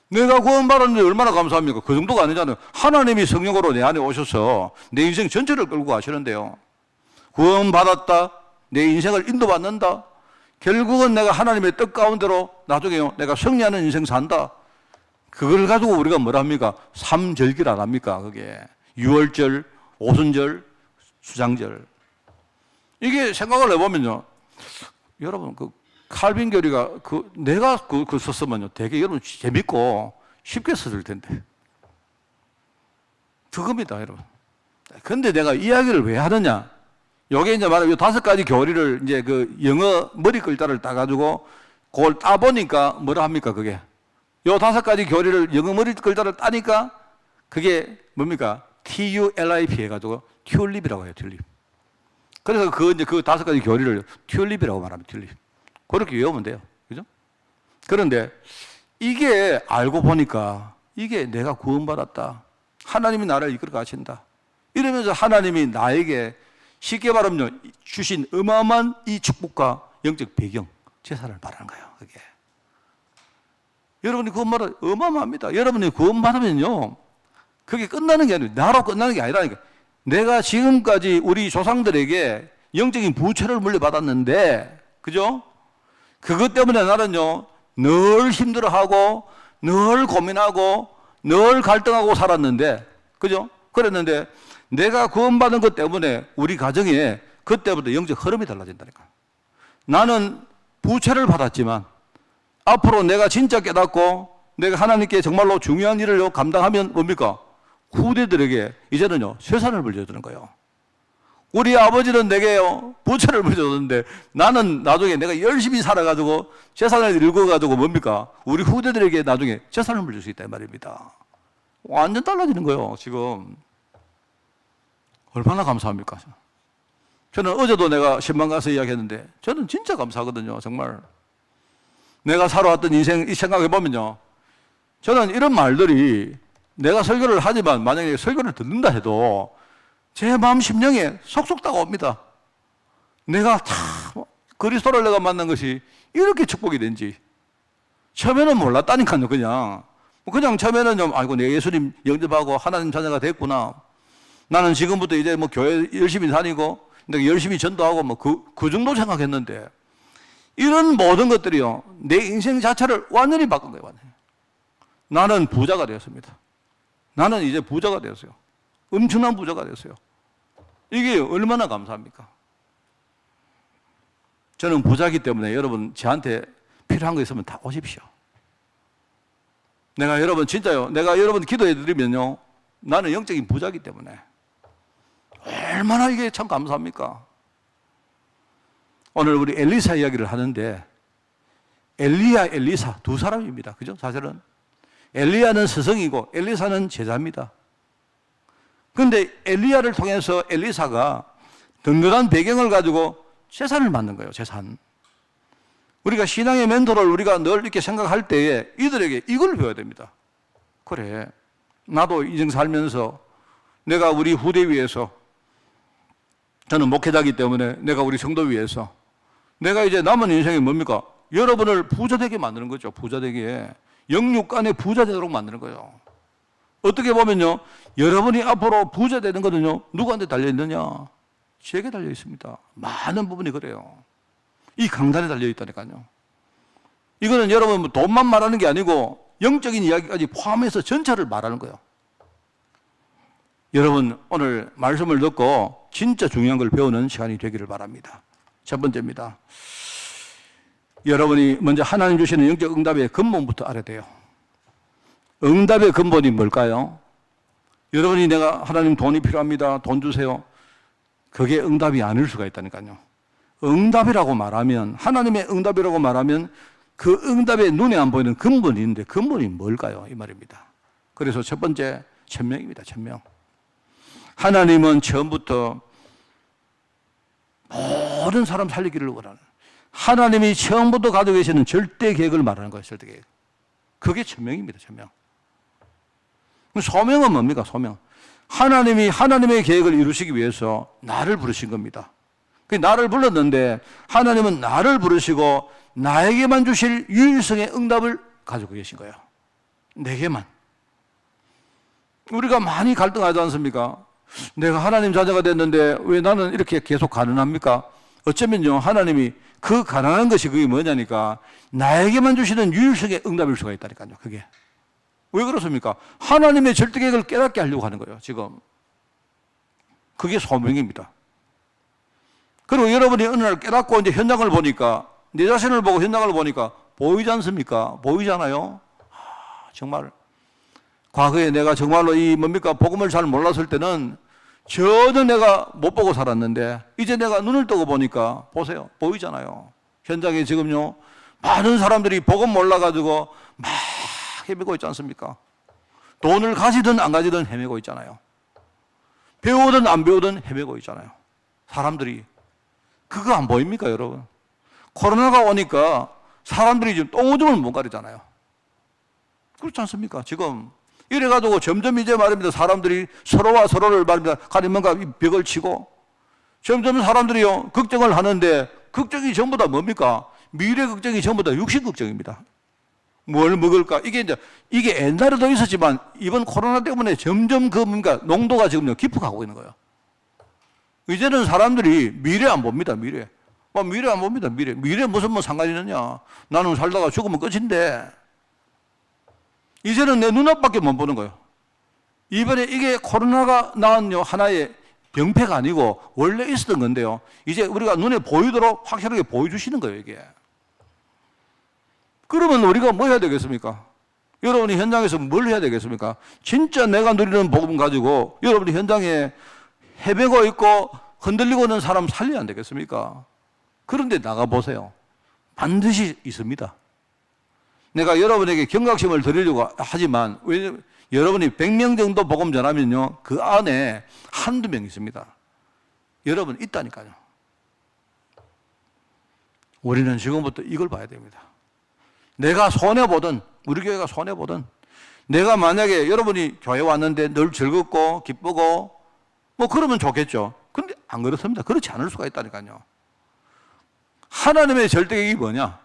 내가 구원받았는데 얼마나 감사합니까? 그 정도가 아니잖아요. 하나님이 성령으로 내 안에 오셔서 내 인생 전체를 끌고 가시는데요. 구원받았다, 내 인생을 인도받는다, 결국은 내가 하나님의 뜻 가운데로 나중에요, 내가 승리하는 인생 산다. 그걸 가지고 우리가 뭐라 합니까? 삼절기라 합니까? 그게 유월절, 오순절, 수장절. 이게 생각을 해보면요, 여러분 그 칼빈 교리가 내가 그 썼으면요, 되게 여러분 재밌고 쉽게 썼을 텐데. 그겁니다, 여러분. 근데 내가 이야기를 왜 하느냐? 요게 이제 말하면 5가지 교리를 이제 그 영어 머리 글자를 따가지고 그걸 따보니까 뭐라 합니까, 그게? 요 5가지 교리를 영어 머리 글자를 따니까 그게 뭡니까? TULIP 해가지고 튤립이라고 해요, 튤립. 그래서 이제 그 5가지 교리를 튤립이라고 말합니다, 튤립. 그렇게 외우면 돼요. 그죠? 그런데 이게 알고 보니까 이게 내가 구원받았다. 하나님이 나를 이끌어 가신다. 이러면서 하나님이 나에게 쉽게 말하면 주신 어마어마한 이 축복과 영적 배경, 제사를 말하는 거예요, 그게. 여러분이 구원받아 어마어마합니다. 여러분이 구원받으면요, 그게 끝나는 게 아니에요. 나로 끝나는 게 아니라니까. 내가 지금까지 우리 조상들에게 영적인 부채를 물려받았는데, 그죠? 그것 때문에 나는요, 늘 힘들어하고, 늘 고민하고, 늘 갈등하고 살았는데, 그죠? 그랬는데, 내가 구원받은 것 때문에 우리 가정에 그때부터 영적 흐름이 달라진다니까. 나는 부채를 받았지만, 앞으로 내가 진짜 깨닫고, 내가 하나님께 정말로 중요한 일을 감당하면 뭡니까? 후대들에게 이제는요, 세산을 물려주는 거예요. 우리 아버지는 내게요, 부채를 물려줬는데 나는 나중에 내가 열심히 살아가지고 재산을 읽어가지고 뭡니까? 우리 후대들에게 나중에 재산을 물릴 수 있다, 이 말입니다. 완전 달라지는 거예요, 지금. 얼마나 감사합니까? 저는 어제도 내가 신방 가서 이야기했는데 저는 진짜 감사하거든요, 정말. 내가 살아왔던 인생 이 생각해보면요, 저는 이런 말들이 내가 설교를 하지만 만약에 설교를 듣는다 해도 제 마음 심령에 속속 다가옵니다. 내가 다 그리스도를 내가 만난 것이 이렇게 축복이 된지 처음에는 몰랐다니까요. 그냥 처음에는 좀 아이고 내 예수님 영접하고 하나님 자녀가 됐구나. 나는 지금부터 이제 뭐 교회 열심히 다니고 내가 열심히 전도하고 뭐 그 정도 생각했는데 이런 모든 것들이요 내 인생 자체를 완전히 바꾼 거예요. 완전히. 나는 부자가 되었습니다. 나는 이제 부자가 되었어요. 엄청난 부자가 되었어요. 이게 얼마나 감사합니까? 저는 부자이기 때문에 여러분 저한테 필요한 거 있으면 다 오십시오. 내가 여러분 진짜요. 내가 여러분 기도해 드리면요. 나는 영적인 부자이기 때문에 얼마나 이게 참 감사합니까? 오늘 우리 엘리사 이야기를 하는데 엘리야, 엘리사 두 사람입니다. 그죠? 사실은 엘리야는 스승이고 엘리사는 제자입니다. 그런데 엘리야를 통해서 엘리사가 든든한 배경을 가지고 재산을 만든 거예요. 재산. 우리가 신앙의 멘토를 우리가 늘 이렇게 생각할 때에 이들에게 이걸 배워야 됩니다. 그래, 나도 인생 살면서 내가 우리 후대 위해서, 저는 목회자이기 때문에 내가 우리 성도 위해서 내가 이제 남은 인생이 뭡니까? 여러분을 부자 되게 만드는 거죠. 부자 되게. 영육간에 부자 되도록 만드는 거예요. 어떻게 보면요, 여러분이 앞으로 부자 되는 거는요, 누구한테 달려있느냐? 제게 달려 있습니다. 많은 부분이 그래요. 이 강단에 달려 있다니까요. 이거는 여러분 돈만 말하는 게 아니고 영적인 이야기까지 포함해서 전체를 말하는 거예요. 여러분 오늘 말씀을 듣고 진짜 중요한 걸 배우는 시간이 되기를 바랍니다. 첫 번째입니다. 여러분이 먼저 하나님 주시는 영적 응답의 근본부터 알아야 돼요. 응답의 근본이 뭘까요? 여러분이 내가 하나님 돈이 필요합니다. 돈 주세요. 그게 응답이 아닐 수가 있다니까요. 응답이라고 말하면, 하나님의 응답이라고 말하면 그 응답의 눈에 안 보이는 근본이 있는데 근본이 뭘까요? 이 말입니다. 그래서 첫 번째, 천명입니다. 천명. 하나님은 처음부터 모든 사람 살리기를 원하는, 하나님이 처음부터 가지고 계시는 절대 계획을 말하는 거예요. 절대 계획. 그게 천명입니다. 천명. 소명은 뭡니까? 소명. 하나님이 하나님의 계획을 이루시기 위해서 나를 부르신 겁니다. 나를 불렀는데 하나님은 나를 부르시고 나에게만 주실 유일성의 응답을 가지고 계신 거예요. 내게만. 우리가 많이 갈등하지 않습니까? 내가 하나님 자녀가 됐는데 왜 나는 이렇게 계속 가난합니까? 어쩌면요, 하나님이 그 가난한 것이 그게 뭐냐니까 나에게만 주시는 유일성의 응답일 수가 있다니까요. 그게. 왜 그렇습니까? 하나님의 절대 계획을 깨닫게 하려고 하는 거예요, 지금. 그게 소명입니다. 그리고 여러분이 어느 날 깨닫고 이제 현장을 보니까, 내 자신을 보고 현장을 보니까 보이지 않습니까? 보이잖아요? 정말. 과거에 내가 정말로 이 뭡니까? 복음을 잘 몰랐을 때는 전혀 내가 못 보고 살았는데, 이제 내가 눈을 뜨고 보니까, 보세요. 보이잖아요. 현장에 지금요, 많은 사람들이 복음 몰라가지고 막 헤매고 있지 않습니까? 돈을 가지든 안 가지든 헤매고 있잖아요. 배우든 안 배우든 헤매고 있잖아요. 사람들이. 그거 안 보입니까, 여러분? 코로나가 오니까 사람들이 지금 똥오줌을 못 가리잖아요. 그렇지 않습니까? 지금 이래가지고 점점 이제 말입니다. 사람들이 서로와 서로를 말입니다. 가리면가 벽을 치고 점점 사람들이요, 걱정을 하는데 걱정이 전부 다 뭡니까? 미래 걱정이 전부 다 육신 걱정입니다. 뭘 먹을까? 이게 옛날에도 있었지만 이번 코로나 때문에 점점 그 뭔가 농도가 지금 깊어가고 있는 거예요. 이제는 사람들이 미래 안 봅니다. 미래. 미래 안 봅니다. 미래 무슨 뭐 상관이 있느냐. 나는 살다가 죽으면 끝인데. 이제는 내 눈앞밖에 못 보는 거예요. 이번에 이게 코로나가 낳은 하나의 병폐가 아니고 원래 있었던 건데요. 이제 우리가 눈에 보이도록 확실하게 보여주시는 거예요, 이게. 그러면 우리가 뭐 해야 되겠습니까? 여러분이 현장에서 뭘 해야 되겠습니까? 진짜 내가 누리는 복음 가지고 여러분이 현장에 헤매고 있고 흔들리고 있는 사람 살려야 안 되겠습니까? 그런데 나가보세요. 반드시 있습니다. 내가 여러분에게 경각심을 드리려고 하지만, 왜냐면 여러분이 100명 정도 복음 전하면요, 그 안에 한두 명 있습니다. 여러분 있다니까요. 우리는 지금부터 이걸 봐야 됩니다. 내가 손해보든, 우리 교회가 손해보든, 내가 만약에 여러분이 교회 왔는데 늘 즐겁고 기쁘고 뭐 그러면 좋겠죠. 그런데 안 그렇습니다. 그렇지 않을 수가 있다니까요. 하나님의 절대계획이 뭐냐?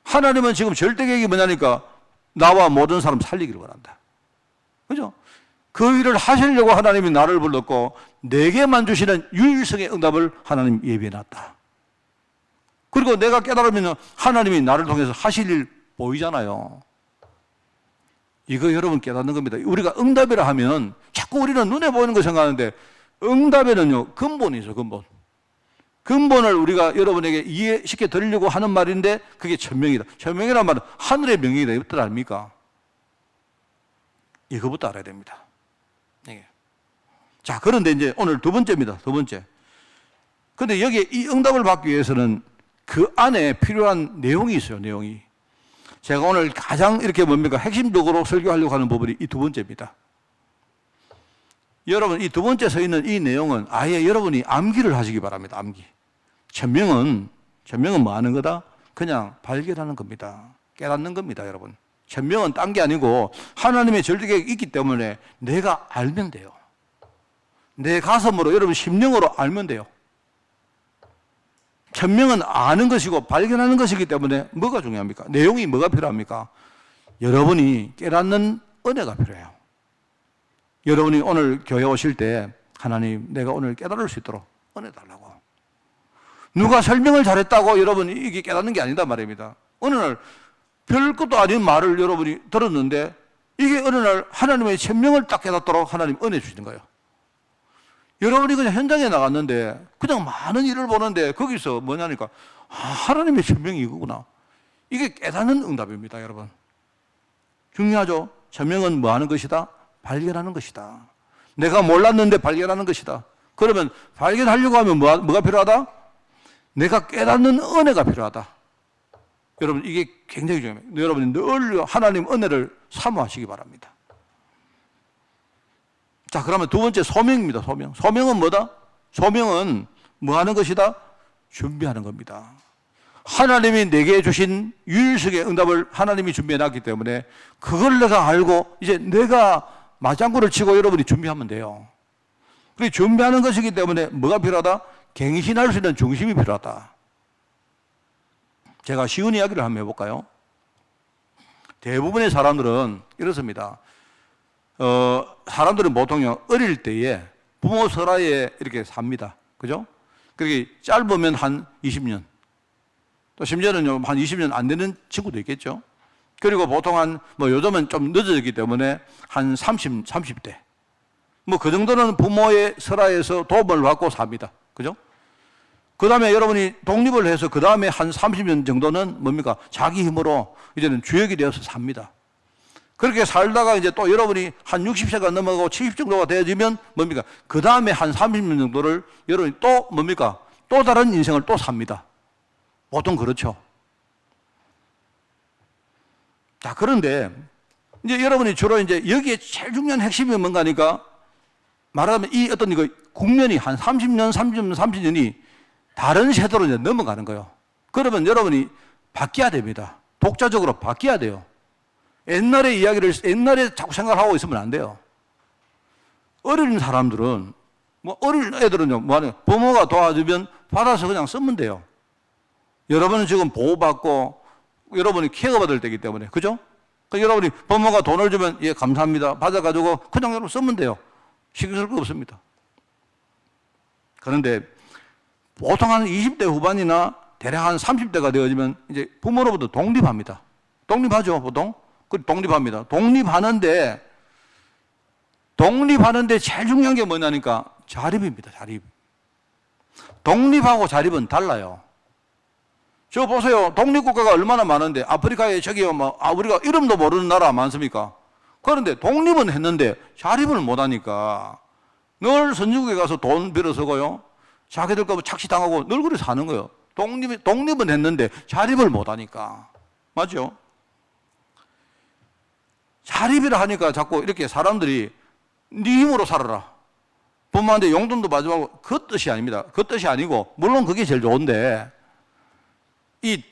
하나님은 지금 절대계획이 뭐냐니까 나와 모든 사람 살리기를 원한다. 그죠? 그 일을 하시려고 하나님이 나를 불렀고 내게만 주시는 유일성의 응답을 하나님 예비해놨다. 그리고 내가 깨달으면 하나님이 나를 통해서 하실 일 보이잖아요. 이거 여러분 깨닫는 겁니다. 우리가 응답이라 하면 자꾸 우리는 눈에 보이는 거 생각하는데 응답에는요 근본이 있어요. 근본. 근본을 우리가 여러분에게 이해시켜 드리려고 하는 말인데 그게 천명이다. 천명이란 말은 하늘의 명령이다. 이것도 아닙니까? 이거부터 알아야 됩니다. 네. 자, 그런데 이제 오늘 두 번째입니다. 두 번째. 근데 여기에 이 응답을 받기 위해서는 그 안에 필요한 내용이 있어요. 내용이. 제가 오늘 가장 이렇게 뭡니까? 핵심적으로 설교하려고 하는 부분이 이 두 번째입니다. 여러분, 이 두 번째 서 있는 이 내용은 아예 여러분이 암기를 하시기 바랍니다. 암기. 천명은 뭐 하는 거다? 그냥 발견하는 겁니다. 깨닫는 겁니다, 여러분. 천명은 딴 게 아니고 하나님의 절대계획이 있기 때문에 내가 알면 돼요. 내 가슴으로, 여러분 심령으로 알면 돼요. 천명은 아는 것이고 발견하는 것이기 때문에 뭐가 중요합니까? 내용이 뭐가 필요합니까? 여러분이 깨닫는 은혜가 필요해요. 여러분이 오늘 교회 오실 때 하나님 내가 오늘 깨달을 수 있도록 은혜 달라고. 누가 설명을 잘했다고 여러분이 이게 깨닫는 게 아니다 말입니다. 어느 날 별것도 아닌 말을 여러분이 들었는데 이게 어느 날 하나님의 천명을 딱 깨닫도록 하나님 은혜 주시는 거예요. 여러분이 그냥 현장에 나갔는데 그냥 많은 일을 보는데 거기서 뭐냐니까 하나님의 천명이 이거구나. 이게 깨닫는 응답입니다, 여러분. 중요하죠? 천명은 뭐 하는 것이다? 발견하는 것이다. 내가 몰랐는데 발견하는 것이다. 그러면 발견하려고 하면 뭐가 필요하다? 내가 깨닫는 은혜가 필요하다. 여러분 이게 굉장히 중요합니다. 여러분이 늘 하나님 은혜를 사모하시기 바랍니다. 자, 그러면 두 번째 소명입니다. 소명. 소명은 뭐다? 소명은 뭐 하는 것이다? 준비하는 겁니다. 하나님이 내게 주신 유일성의 응답을 하나님이 준비해 놨기 때문에 그걸 내가 알고 이제 내가 맞장구를 치고 여러분이 준비하면 돼요. 그리고 준비하는 것이기 때문에 뭐가 필요하다? 갱신할 수 있는 중심이 필요하다. 제가 쉬운 이야기를 한번 해볼까요? 대부분의 사람들은 이렇습니다. 사람들은 보통요, 어릴 때에 부모 설하에 이렇게 삽니다. 그죠? 그게 짧으면 한 20년. 또 심지어는요, 한 20년 안 되는 친구도 있겠죠? 그리고 보통 요즘은 좀 늦어졌기 때문에 한 30대. 그 정도는 부모의 설하에서 도움을 받고 삽니다. 그죠? 그 다음에 여러분이 독립을 해서 그 다음에 한 30년 정도는 뭡니까? 자기 힘으로 이제는 주역이 되어서 삽니다. 그렇게 살다가 이제 또 여러분이 한 60세가 넘어가고 70 정도가 되어지면 뭡니까? 그 다음에 한 30년 정도를 여러분이 또 뭡니까? 또 다른 인생을 또 삽니다. 보통 그렇죠. 자, 그런데 이제 여러분이 주로 이제 여기에 제일 중요한 핵심이 뭔가니까 말하자면 이 어떤 이거 국면이 한 30년, 30년이 다른 세대로 이제 넘어가는 거예요. 그러면 여러분이 바뀌어야 됩니다. 독자적으로 바뀌어야 돼요. 옛날의 이야기를 옛날에 자꾸 생각하고 있으면 안 돼요. 어린 사람들은 어린 애들은요, 부모가 도와주면 받아서 그냥 쓰면 돼요. 여러분은 지금 보호받고 여러분이 케어받을 때이기 때문에, 그죠? 여러분이 부모가 돈을 주면 예 감사합니다 받아가지고 그냥 여러분 쓰면 돼요. 신경 쓸 거 없습니다. 그런데 보통 한 20대 후반이나 대략 한 30대가 되어지면 이제 부모로부터 독립합니다. 독립하죠, 보통. 독립합니다. 독립하는데 제일 중요한 게 뭐냐니까 자립입니다. 자립. 독립하고 자립은 달라요. 저 보세요. 독립국가가 얼마나 많은데 아프리카에 저기요 우리가 이름도 모르는 나라 많습니까? 그런데 독립은 했는데 자립을 못하니까 늘 선진국에 가서 돈 빌어 쓰고요. 자기들 거 착취당하고 늘 그래 사는 거예요. 독립은 했는데 자립을 못하니까. 맞죠? 자립이라 하니까 자꾸 이렇게 사람들이 네 힘으로 살아라. 부모한테 용돈도 받지 말고 그 뜻이 아닙니다. 그 뜻이 아니고 물론 그게 제일 좋은데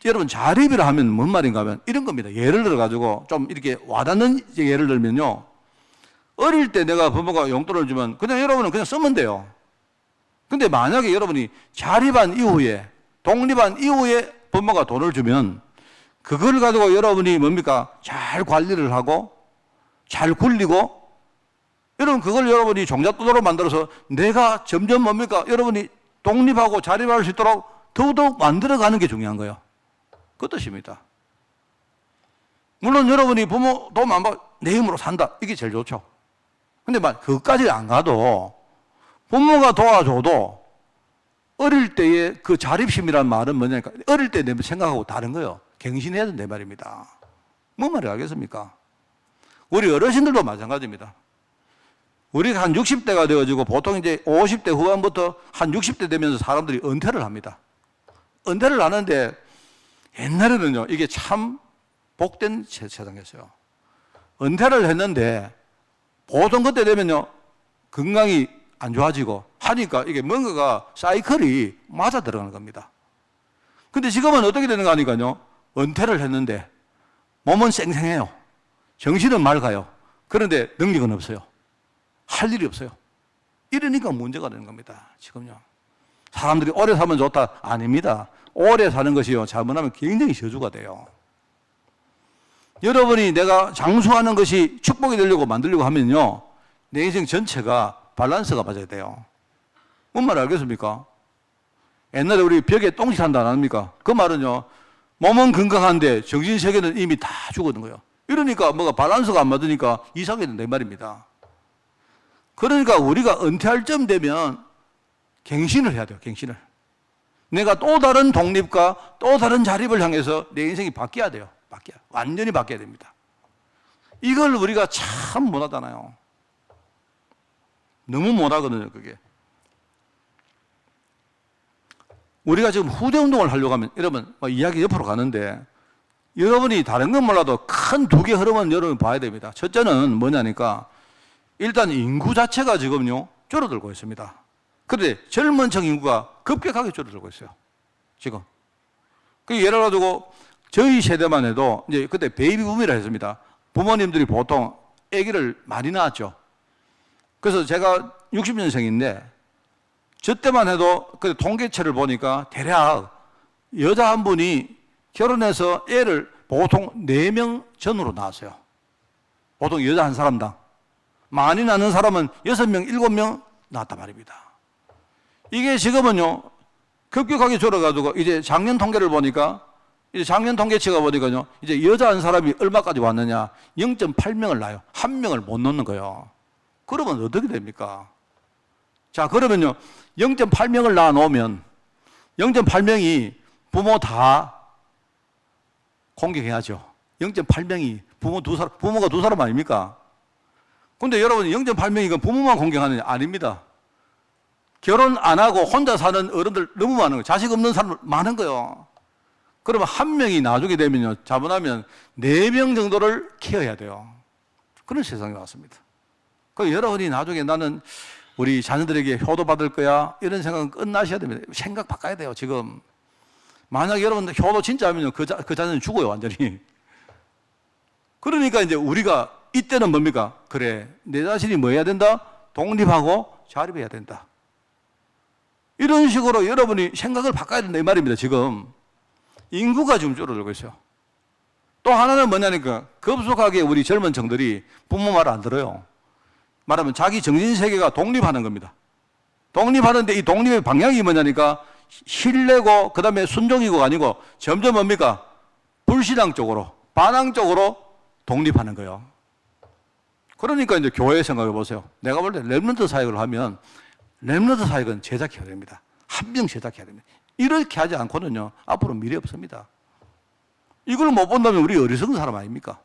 여러분 자립이라 하면 뭔 말인가 하면 이런 겁니다. 예를 들어가지고 좀 이렇게 와닿는 예를 들면요. 어릴 때 내가 부모가 용돈을 주면 그냥 여러분은 그냥 쓰면 돼요. 근데 만약에 여러분이 자립한 이후에, 독립한 이후에 부모가 돈을 주면 그걸 가지고 여러분이 뭡니까? 잘 관리를 하고 잘 굴리고 여러분 그걸 여러분이 종잣돈으로 만들어서 내가 점점 뭡니까? 여러분이 독립하고 자립할 수 있도록 더더욱 만들어가는 게 중요한 거예요. 그 뜻입니다. 물론 여러분이 부모 도움 안 받고 내 힘으로 산다. 이게 제일 좋죠. 근데 그것까지 안 가도 부모가 도와줘도 어릴 때의 그 자립심이란 말은 뭐냐니까 어릴 때 내 생각하고 다른 거예요. 갱신해야 된다 말입니다. 뭔 말을 알겠습니까? 우리 어르신들도 마찬가지입니다. 우리가 한 60대가 되어지고 보통 이제 50대 후반부터 한 60대 되면서 사람들이 은퇴를 합니다. 은퇴를 하는데 옛날에는요, 이게 참 복된 세상이었어요. 은퇴를 했는데 보통 그때 되면요, 건강이 안 좋아지고 하니까 이게 뭔가가 사이클이 맞아 들어가는 겁니다. 근데 지금은 어떻게 되는가 하니까요, 은퇴를 했는데 몸은 쌩쌩해요. 정신은 맑아요. 그런데 능력은 없어요. 할 일이 없어요. 이러니까 문제가 되는 겁니다. 지금요. 사람들이 오래 살면 좋다. 아닙니다. 오래 사는 것이요, 잘못하면 굉장히 저주가 돼요. 여러분이 내가 장수하는 것이 축복이 되려고 만들려고 하면요, 내 인생 전체가 밸런스가 맞아야 돼요. 뭔 말 알겠습니까? 옛날에 우리 벽에 똥짓 한다 안 합니까? 그 말은요, 몸은 건강한데 정신세계는 이미 다 죽어든 거예요. 이러니까 뭐가 밸런스가 안 맞으니까 이상하게 된다 이 말입니다. 그러니까 우리가 은퇴할 쯤 되면 갱신을 해야 돼요. 갱신을. 내가 또 다른 독립과 또 다른 자립을 향해서 내 인생이 바뀌어야 돼요. 완전히 바뀌어야 됩니다. 이걸 우리가 참 못하잖아요. 너무 못하거든요, 그게. 우리가 지금 후대 운동을 하려고 하면, 여러분, 이야기 옆으로 가는데, 여러분이 다른 건 몰라도 큰 두 개 흐름은 여러분이 봐야 됩니다. 첫째는 뭐냐니까, 일단 인구 자체가 지금요, 줄어들고 있습니다. 그런데 젊은 층 인구가 급격하게 줄어들고 있어요. 지금. 예를 들어가지고, 저희 세대만 해도, 이제 그때 베이비붐이라 했습니다. 부모님들이 보통 아기를 많이 낳았죠. 그래서 제가 60년생인데, 저 때만 해도 그 통계치를 보니까 대략 여자 한 분이 결혼해서 애를 보통 4명 전후로 낳았어요. 보통 여자 한 사람당. 많이 낳는 사람은 6명, 7명 낳았단 말입니다. 이게 지금은요, 급격하게 줄어가지고 이제 작년 통계를 보니까 이제 작년 통계치가 보니까요, 이제 여자 한 사람이 얼마까지 왔느냐? 0.8명을 낳아요. 한 명을 못 놓는 거예요. 그러면 어떻게 됩니까? 자, 그러면요, 0.8명을 낳아 놓으면 0.8명이 부모 다 공격해야죠. 0.8명이 부모가 두 사람 아닙니까? 근데 여러분, 0.8명이 부모만 공격하느냐? 아닙니다. 결혼 안 하고 혼자 사는 어른들 너무 많은 거예요. 자식 없는 사람 많은 거예요. 그러면 한 명이 나중에 되면요, 자본하면 4명 정도를 키워야 돼요. 그런 세상이 왔습니다. 그 여러분이 나중에 나는 우리 자녀들에게 효도 받을 거야, 이런 생각은 끝나셔야 됩니다. 생각 바꿔야 돼요, 지금. 만약 여러분 효도 진짜 하면요, 그 자녀는 죽어요, 완전히. 그러니까 이제 우리가 이때는 뭡니까? 그래, 내 자신이 뭐 해야 된다? 독립하고 자립해야 된다. 이런 식으로 여러분이 생각을 바꿔야 된다 이 말입니다. 지금 인구가 지금 줄어들고 있어요. 또 하나는 뭐냐니까, 급속하게 우리 젊은 층들이 부모 말 안 들어요. 말하면 자기 정신세계가 독립하는 겁니다. 독립하는데 이 독립의 방향이 뭐냐니까, 신뢰고 그 다음에 순종이고 아니고 점점 뭡니까? 불신앙 쪽으로, 반항 쪽으로 독립하는 거예요. 그러니까 이제 교회 생각해 보세요. 내가 볼 때 렘넌트 사역을 하면 렘넌트 사역은 제작해야 됩니다. 한 명 제작해야 됩니다. 이렇게 하지 않고는요, 앞으로 미래 없습니다. 이걸 못 본다면 우리 어리석은 사람 아닙니까?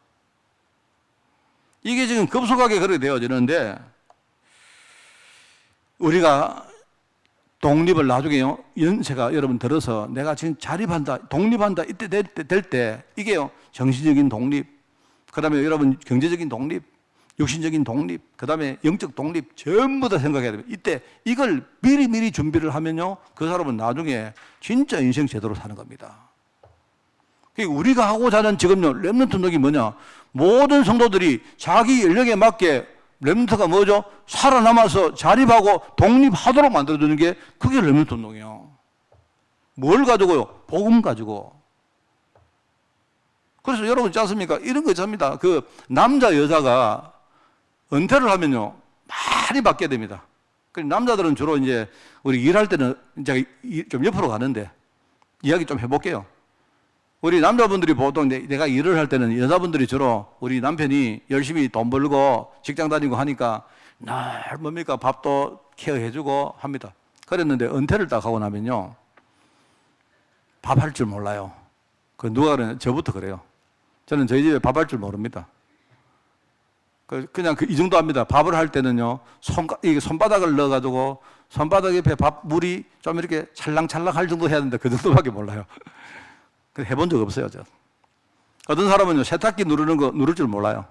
이게 지금 급속하게 그렇게 되어지는데, 우리가 독립을 나중에요, 연세가 여러분 들어서 내가 지금 자립한다, 독립한다, 이때 될 때, 이게요, 정신적인 독립, 그 다음에 여러분 경제적인 독립, 육신적인 독립, 그 다음에 영적 독립, 전부 다 생각해야 됩니다. 이때 이걸 미리미리 준비를 하면요, 그 사람은 나중에 진짜 인생 제대로 사는 겁니다. 우리가 하고자 하는 지금요 렘넌트 운동이 뭐냐? 모든 성도들이 자기 연령에 맞게 렘넌트가 뭐죠? 살아남아서 자립하고 독립하도록 만들어주는 게 그게 렘넌트 운동이에요. 뭘 가지고요? 복음 가지고. 그래서 여러분 있지 않습니까? 이런 거 있습니다. 그 남자 여자가 은퇴를 하면요 많이 받게 됩니다. 남자들은 주로 이제 우리 일할 때는 이제 좀 옆으로 가는데 이야기 좀 해볼게요. 우리 남자분들이 보통 내가 일을 할 때는 여자분들이 주로 우리 남편이 열심히 돈 벌고 직장 다니고 하니까 날 뭡니까 밥도 케어해주고 합니다. 그랬는데 은퇴를 딱 하고 나면요 밥 할 줄 몰라요. 그 누가 그러냐? 저부터 그래요. 저는 저희 집에 밥 할 줄 모릅니다. 그냥 이 정도 합니다. 밥을 할 때는요 손바닥을 넣어가지고 손바닥 옆에 밥 물이 좀 이렇게 찰랑찰랑 할 정도 해야 되는데 그 정도밖에 몰라요. 해본 적 없어요, 저. 어떤 사람은요, 세탁기 누르는 거 누를 줄 몰라요.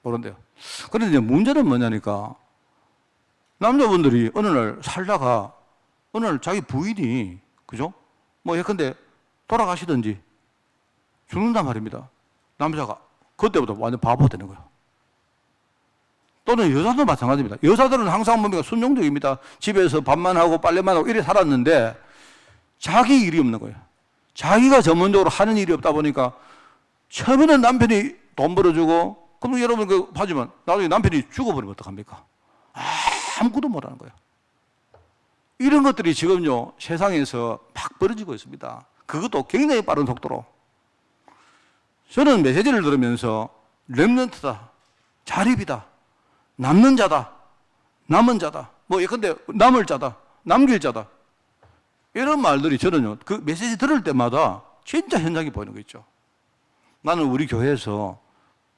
모른대요. 그런데 이제 문제는 뭐냐니까, 남자분들이 어느 날 살다가, 어느 날 자기 부인이, 그죠? 뭐 예컨대 돌아가시든지 죽는단 말입니다. 남자가. 그때부터 완전 바보 되는 거예요. 또는 여자도 마찬가지입니다. 여자들은 항상 뭡니까? 순종적입니다. 집에서 밥만 하고 빨래만 하고 이래 살았는데, 자기 일이 없는 거예요. 자기가 전문적으로 하는 일이 없다 보니까 처음에는 남편이 돈 벌어주고 그럼 여러분 그 하지만 나중에 남편이 죽어버리면 어떡합니까? 아무것도 못하는 거예요. 이런 것들이 지금요 세상에서 막 벌어지고 있습니다. 그것도 굉장히 빠른 속도로. 저는 메시지를 들으면서 렘넌트다, 자립이다, 남는 자다, 남은 자다, 뭐 예컨대 남을 자다, 남길 자다 이런 말들이 저는요, 그 메시지 들을 때마다 진짜 현장이 보이는 거 있죠. 나는 우리 교회에서,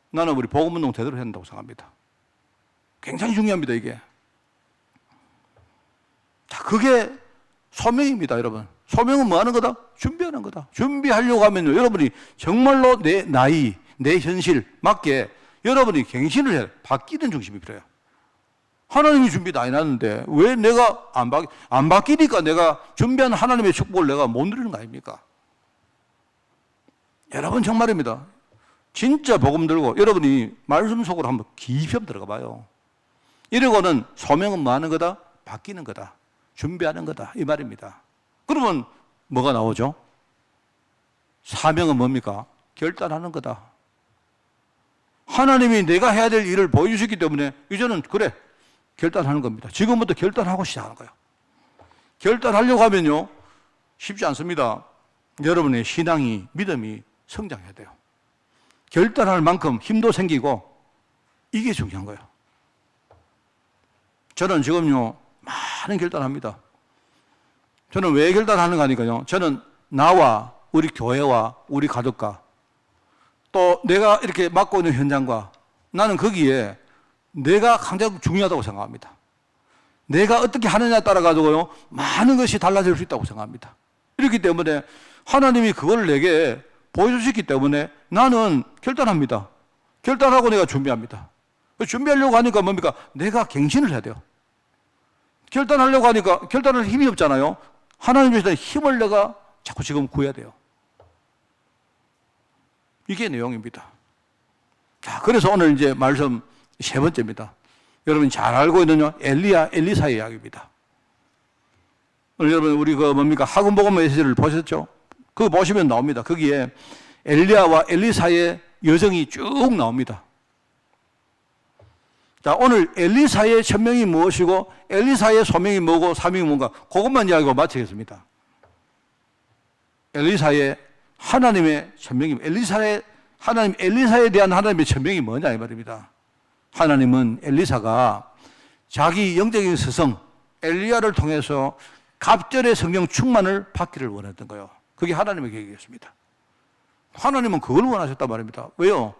나는 우리 복음운동 제대로 해야 된다고 생각합니다. 굉장히 중요합니다, 이게. 자, 그게 소명입니다, 여러분. 소명은 뭐 하는 거다? 준비하는 거다. 준비하려고 하면요, 여러분이 정말로 내 나이, 내 현실 맞게 여러분이 갱신을 해야 돼. 바뀌는 중심이 필요해요. 하나님이 준비 다 해놨는데 왜 내가 안 바뀌니까 내가 준비한 하나님의 축복을 내가 못 누리는 거 아닙니까? 여러분 정말입니다. 진짜 복음 들고 여러분이 말씀 속으로 한번 깊이 한번 들어가 봐요. 이러고는 소명은 뭐 하는 거다? 바뀌는 거다. 준비하는 거다. 이 말입니다. 그러면 뭐가 나오죠? 사명은 뭡니까? 결단하는 거다. 하나님이 내가 해야 될 일을 보여주셨기 때문에 이제는 그래. 결단하는 겁니다. 지금부터 결단하고 시작하는 거예요. 결단하려고 하면요, 쉽지 않습니다. 여러분의 신앙이, 믿음이 성장해야 돼요. 결단할 만큼 힘도 생기고, 이게 중요한 거예요. 저는 지금요, 많은 결단합니다. 저는 왜 결단하는가 하니까요, 저는 나와 우리 교회와 우리 가족과 또 내가 이렇게 맡고 있는 현장과 나는 거기에 내가 가장 중요하다고 생각합니다. 내가 어떻게 하느냐에 따라 가지고요 많은 것이 달라질 수 있다고 생각합니다. 이렇기 때문에 하나님이 그걸 내게 보여주셨기 때문에 나는 결단합니다. 결단하고 내가 준비합니다. 준비하려고 하니까 뭡니까? 내가 갱신을 해야 돼요. 결단하려고 하니까 결단할 힘이 없잖아요. 하나님 주시는 힘을 내가 자꾸 지금 구해야 돼요. 이게 내용입니다. 자, 그래서 오늘 이제 말씀 세 번째입니다. 여러분이 잘 알고 있는 엘리야, 엘리사의 이야기입니다. 오늘 여러분 우리 그 뭡니까? 학원복음 메시지를 보셨죠? 그거 보시면 나옵니다. 거기에 엘리야와 엘리사의 여정이 쭉 나옵니다. 자, 오늘 엘리사의 천명이 무엇이고 엘리사의 소명이 뭐고 사명이 뭔가 그것만 이야기하고 마치겠습니다. 엘리사의 하나님의 천명입니다. 엘리사에 대한 하나님의 천명이 뭐냐 이 말입니다. 하나님은 엘리사가 자기 영적인 스승 엘리야를 통해서 갑절의 성령 충만을 받기를 원했던 거예요. 그게 하나님의 계획이었습니다. 하나님은 그걸 원하셨단 말입니다. 왜요?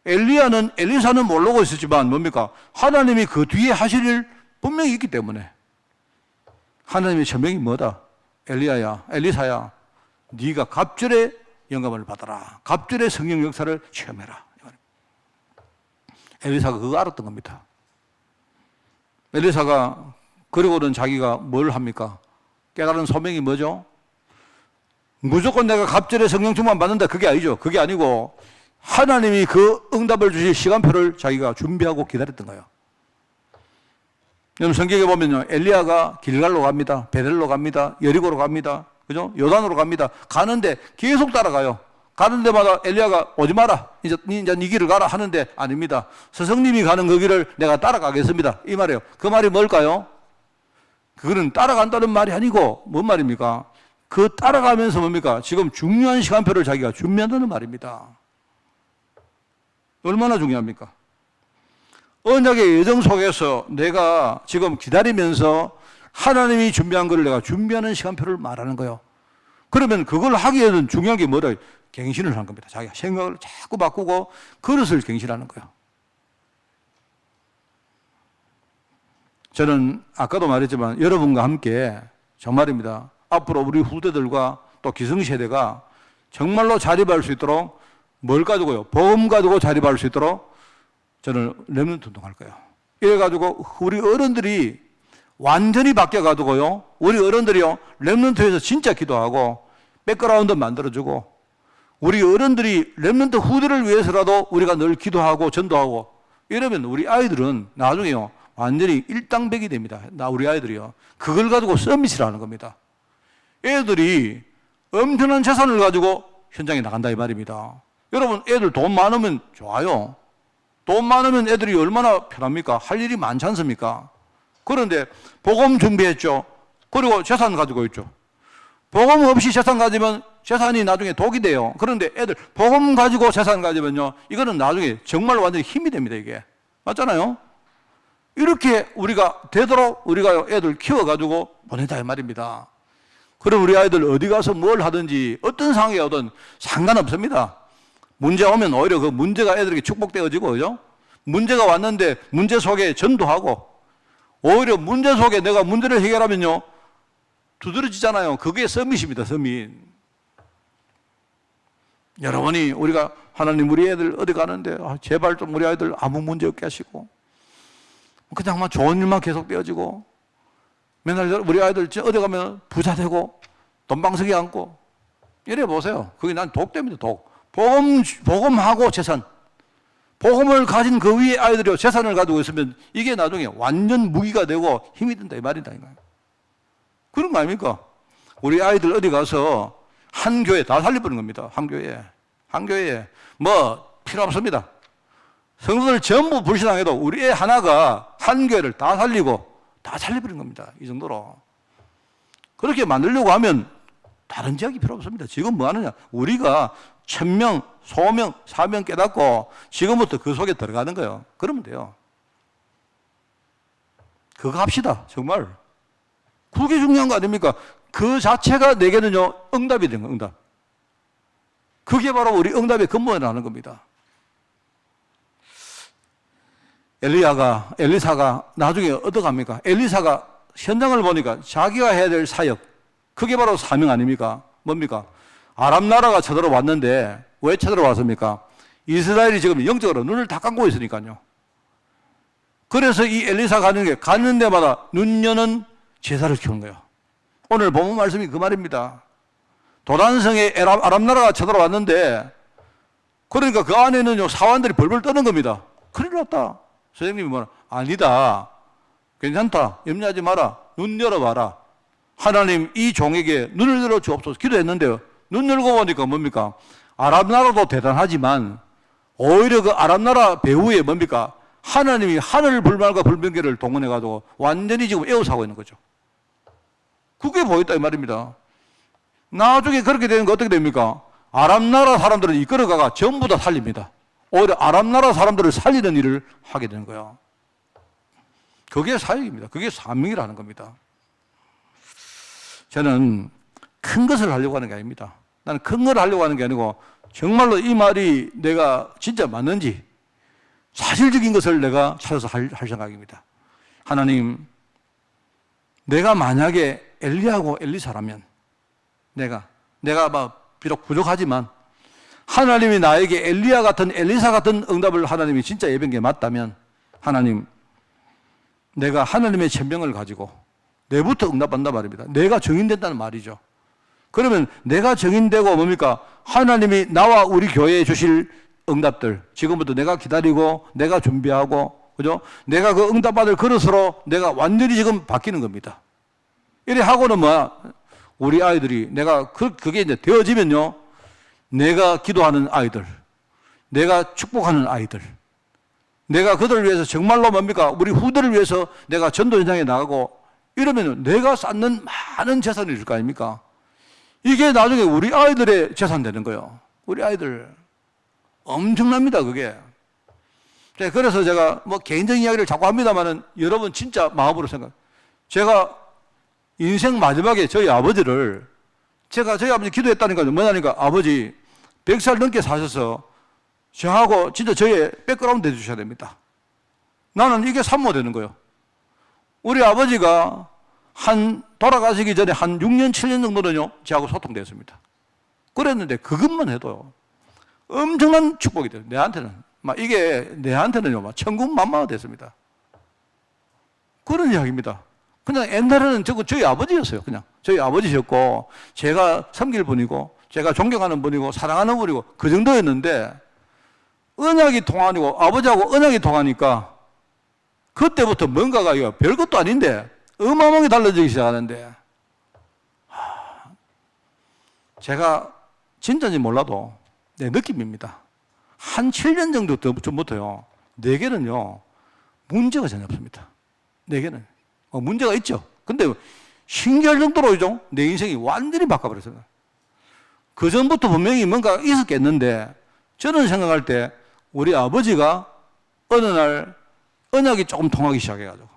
엘리사는 모르고 있었지만 뭡니까? 하나님이 그 뒤에 하실 일 분명히 있기 때문에 하나님의 천명이 뭐다? 엘리사야 네가 갑절의 영감을 받아라. 갑절의 성령 역사를 체험해라. 엘리사가 그거 알았던 겁니다. 엘리사가 그리고는 자기가 뭘 합니까? 깨달은 소명이 뭐죠? 무조건 내가 갑절에 성령 충만 받는다, 그게 아니죠. 그게 아니고 하나님이 그 응답을 주실 시간표를 자기가 준비하고 기다렸던 거예요. 여러분 성경에 보면요, 엘리야가 길갈로 갑니다, 베델로 갑니다, 여리고로 갑니다, 그죠? 요단으로 갑니다. 가는데 계속 따라가요. 가는 데마다 엘리야가 오지 마라, 이제 네 길을 가라 하는데 아닙니다. 스승님이 가는 그 길을 내가 따라가겠습니다, 이 말이에요. 그 말이 뭘까요? 그거는 따라간다는 말이 아니고 뭔 말입니까? 그 따라가면서 뭡니까? 지금 중요한 시간표를 자기가 준비한다는 말입니다. 얼마나 중요합니까? 언약의 여정 속에서 내가 지금 기다리면서 하나님이 준비한 것을 내가 준비하는 시간표를 말하는 거예요. 그러면 그걸 하기에는 중요한 게 뭐다? 갱신을 하는 겁니다. 자기가 생각을 자꾸 바꾸고 그릇을 갱신하는 거예요. 저는 아까도 말했지만 여러분과 함께 정말입니다. 앞으로 우리 후대들과 또 기성세대가 정말로 자립할 수 있도록 뭘 가지고요? 복음 가지고 자립할 수 있도록 저는 렘넌트 운동할 거예요. 이래가지고 우리 어른들이 완전히 바뀌어가지고요, 우리 어른들이요, 렘넌트에서 진짜 기도하고 백그라운드 만들어주고, 우리 어른들이 렘넌트 후대를 위해서라도 우리가 늘 기도하고 전도하고 이러면 우리 아이들은 나중에요, 완전히 일당백이 됩니다. 우리 아이들이요. 그걸 가지고 서밋을 하는 겁니다. 애들이 엄청난 재산을 가지고 현장에 나간다 이 말입니다. 여러분, 애들 돈 많으면 좋아요. 돈 많으면 애들이 얼마나 편합니까? 할 일이 많지 않습니까? 그런데 복음 준비했죠. 그리고 재산 가지고 있죠. 복음 없이 재산 가지면 재산이 나중에 독이 돼요. 그런데 애들 복음 가지고 재산 가지면요, 이거는 나중에 정말 완전히 힘이 됩니다, 이게. 맞잖아요? 이렇게 우리가 되도록 우리가 애들 키워가지고 보내자 이 말입니다. 그럼 우리 아이들 어디 가서 뭘 하든지 어떤 상황이 오든 상관없습니다. 문제 오면 오히려 그 문제가 애들에게 축복되어지고, 그죠? 문제가 왔는데 문제 속에 전도하고, 오히려 문제 속에 내가 문제를 해결하면요, 두드러지잖아요. 그게 서밋입니다, 서밋. 여러분이 우리가 하나님 우리 애들 어디 가는데 제발 좀 우리 아이들 아무 문제 없게 하시고, 그냥 좋은 일만 계속 되어지고, 맨날 우리 아이들 어디 가면 부자 되고 돈방석에 앉고 이래 보세요. 그게 난 독됩니다, 독. 복음하고 재산. 복음을 가진 그 위에 아이들이 재산을 가지고 있으면 이게 나중에 완전 무기가 되고 힘이 든다 이 말이다. 그런 거 아닙니까? 우리 아이들 어디 가서 한 교회 다 살려버리는 겁니다. 한 교회. 한 교회에 뭐 필요 없습니다. 성도들 전부 불신앙해도 우리 애 하나가 한 교회를 다 살리고 다 살려버리는 겁니다. 이 정도로. 그렇게 만들려고 하면 다른 지역이 필요 없습니다. 지금 뭐 하느냐? 우리가 1000명, 소명, 사명 깨닫고 지금부터 그 속에 들어가는 거예요. 그러면 돼요. 그거 합시다. 정말. 그게 중요한 거 아닙니까? 그 자체가 내게는요, 응답이 된 거예요. 응답. 그게 바로 우리 응답의 근본이라는 겁니다. 엘리사가 나중에 어떡합니까? 엘리사가 현장을 보니까 자기가 해야 될 사역, 그게 바로 사명 아닙니까? 뭡니까? 아람 나라가 쳐들어왔는데 왜 쳐들어왔습니까? 이스라엘이 지금 영적으로 눈을 다 감고 있으니까요. 그래서 이 엘리사 가는 데마다 눈 여는 제사를 키우는 거예요. 오늘 본문 말씀이 그 말입니다. 도단성에 아람 나라가 쳐들어왔는데, 그러니까 그 안에는요, 사환들이 벌벌 떠는 겁니다. 큰일 났다. 선생님이 뭐라, 아니다. 괜찮다. 염려하지 마라. 눈 열어봐라. 하나님 이 종에게 눈을 열어 주옵소서 기도했는데요. 눈 열고 보니까 뭡니까? 아람 나라도 대단하지만 오히려 그 아람 나라 배후에 뭡니까? 하나님이 하늘 불말과 불병계를 동원해가지고 완전히 지금 에워싸고 있는 거죠. 그게 보였다 이 말입니다. 나중에 그렇게 되는 거 어떻게 됩니까? 아람 나라 사람들은 이끌어가가 전부 다 살립니다. 오히려 아람 나라 사람들을 살리는 일을 하게 되는 거예요. 그게 사역입니다. 그게 사명이라는 겁니다. 저는 큰 것을 하려고 하는 게 아닙니다. 나는 큰 걸 하려고 하는 게 아니고 정말로 이 말이 내가 진짜 맞는지 사실적인 것을 내가 찾아서 할 생각입니다. 하나님, 내가 만약에 엘리야하고 엘리사라면 내가 비록 부족하지만 하나님이 나에게 엘리야 같은 엘리사 같은 응답을 하나님이 진짜 예배한 게 맞다면 하나님, 내가 하나님의 천명을 가지고 내부터 응답한단 말입니다. 내가 증인된다는 말이죠. 그러면 내가 정인되고 뭡니까? 하나님이 나와 우리 교회에 주실 응답들, 지금부터 내가 기다리고 내가 준비하고, 그죠? 내가 그 응답받을 그릇으로 내가 완전히 지금 바뀌는 겁니다. 이래 하고는 우리 아이들이 내가 그게 이제 되어지면요, 내가 기도하는 아이들, 내가 축복하는 아이들, 내가 그들을 위해서 정말로 뭡니까? 우리 후대를 위해서 내가 전도 현장에 나가고 이러면 내가 쌓는 많은 재산이 있을 거 아닙니까? 이게 나중에 우리 아이들의 재산 되는 거예요. 우리 아이들. 엄청납니다, 그게. 그래서 제가 개인적인 이야기를 자꾸 합니다만은 여러분 진짜 마음으로 제가 인생 마지막에 저희 아버지를 저희 아버지 기도했다니까요. 뭐냐니까 아버지 100살 넘게 사셔서 저하고 진짜 저의 백그라운드 해주셔야 됩니다. 나는 이게 산모되는 거예요. 우리 아버지가 돌아가시기 전에 한 6년, 7년 정도는요, 저하고 소통됐습니다. 그랬는데 그것만 해도요, 엄청난 축복이 돼요. 내한테는요, 천국 만마가 됐습니다. 그런 이야기입니다. 그냥 옛날에는 저희 아버지였어요. 그냥 저희 아버지셨고, 제가 섬길 분이고, 제가 존경하는 분이고, 사랑하는 분이고, 그 정도였는데, 언약이 통하고, 아버지하고 언약이 통하니까, 그때부터 뭔가가 별것도 아닌데, 어마어마하게 달라지기 시작하는데, 제가 진짜인지 몰라도 내 느낌입니다. 한 7년 정도 전부터요, 내게는요, 문제가 전혀 없습니다. 내게는. 문제가 있죠. 근데 신기할 정도로 내 인생이 완전히 바꿔버렸어요. 그 전부터 분명히 뭔가 있었겠는데, 저는 생각할 때 우리 아버지가 어느 날 언약이 조금 통하기 시작해가지고,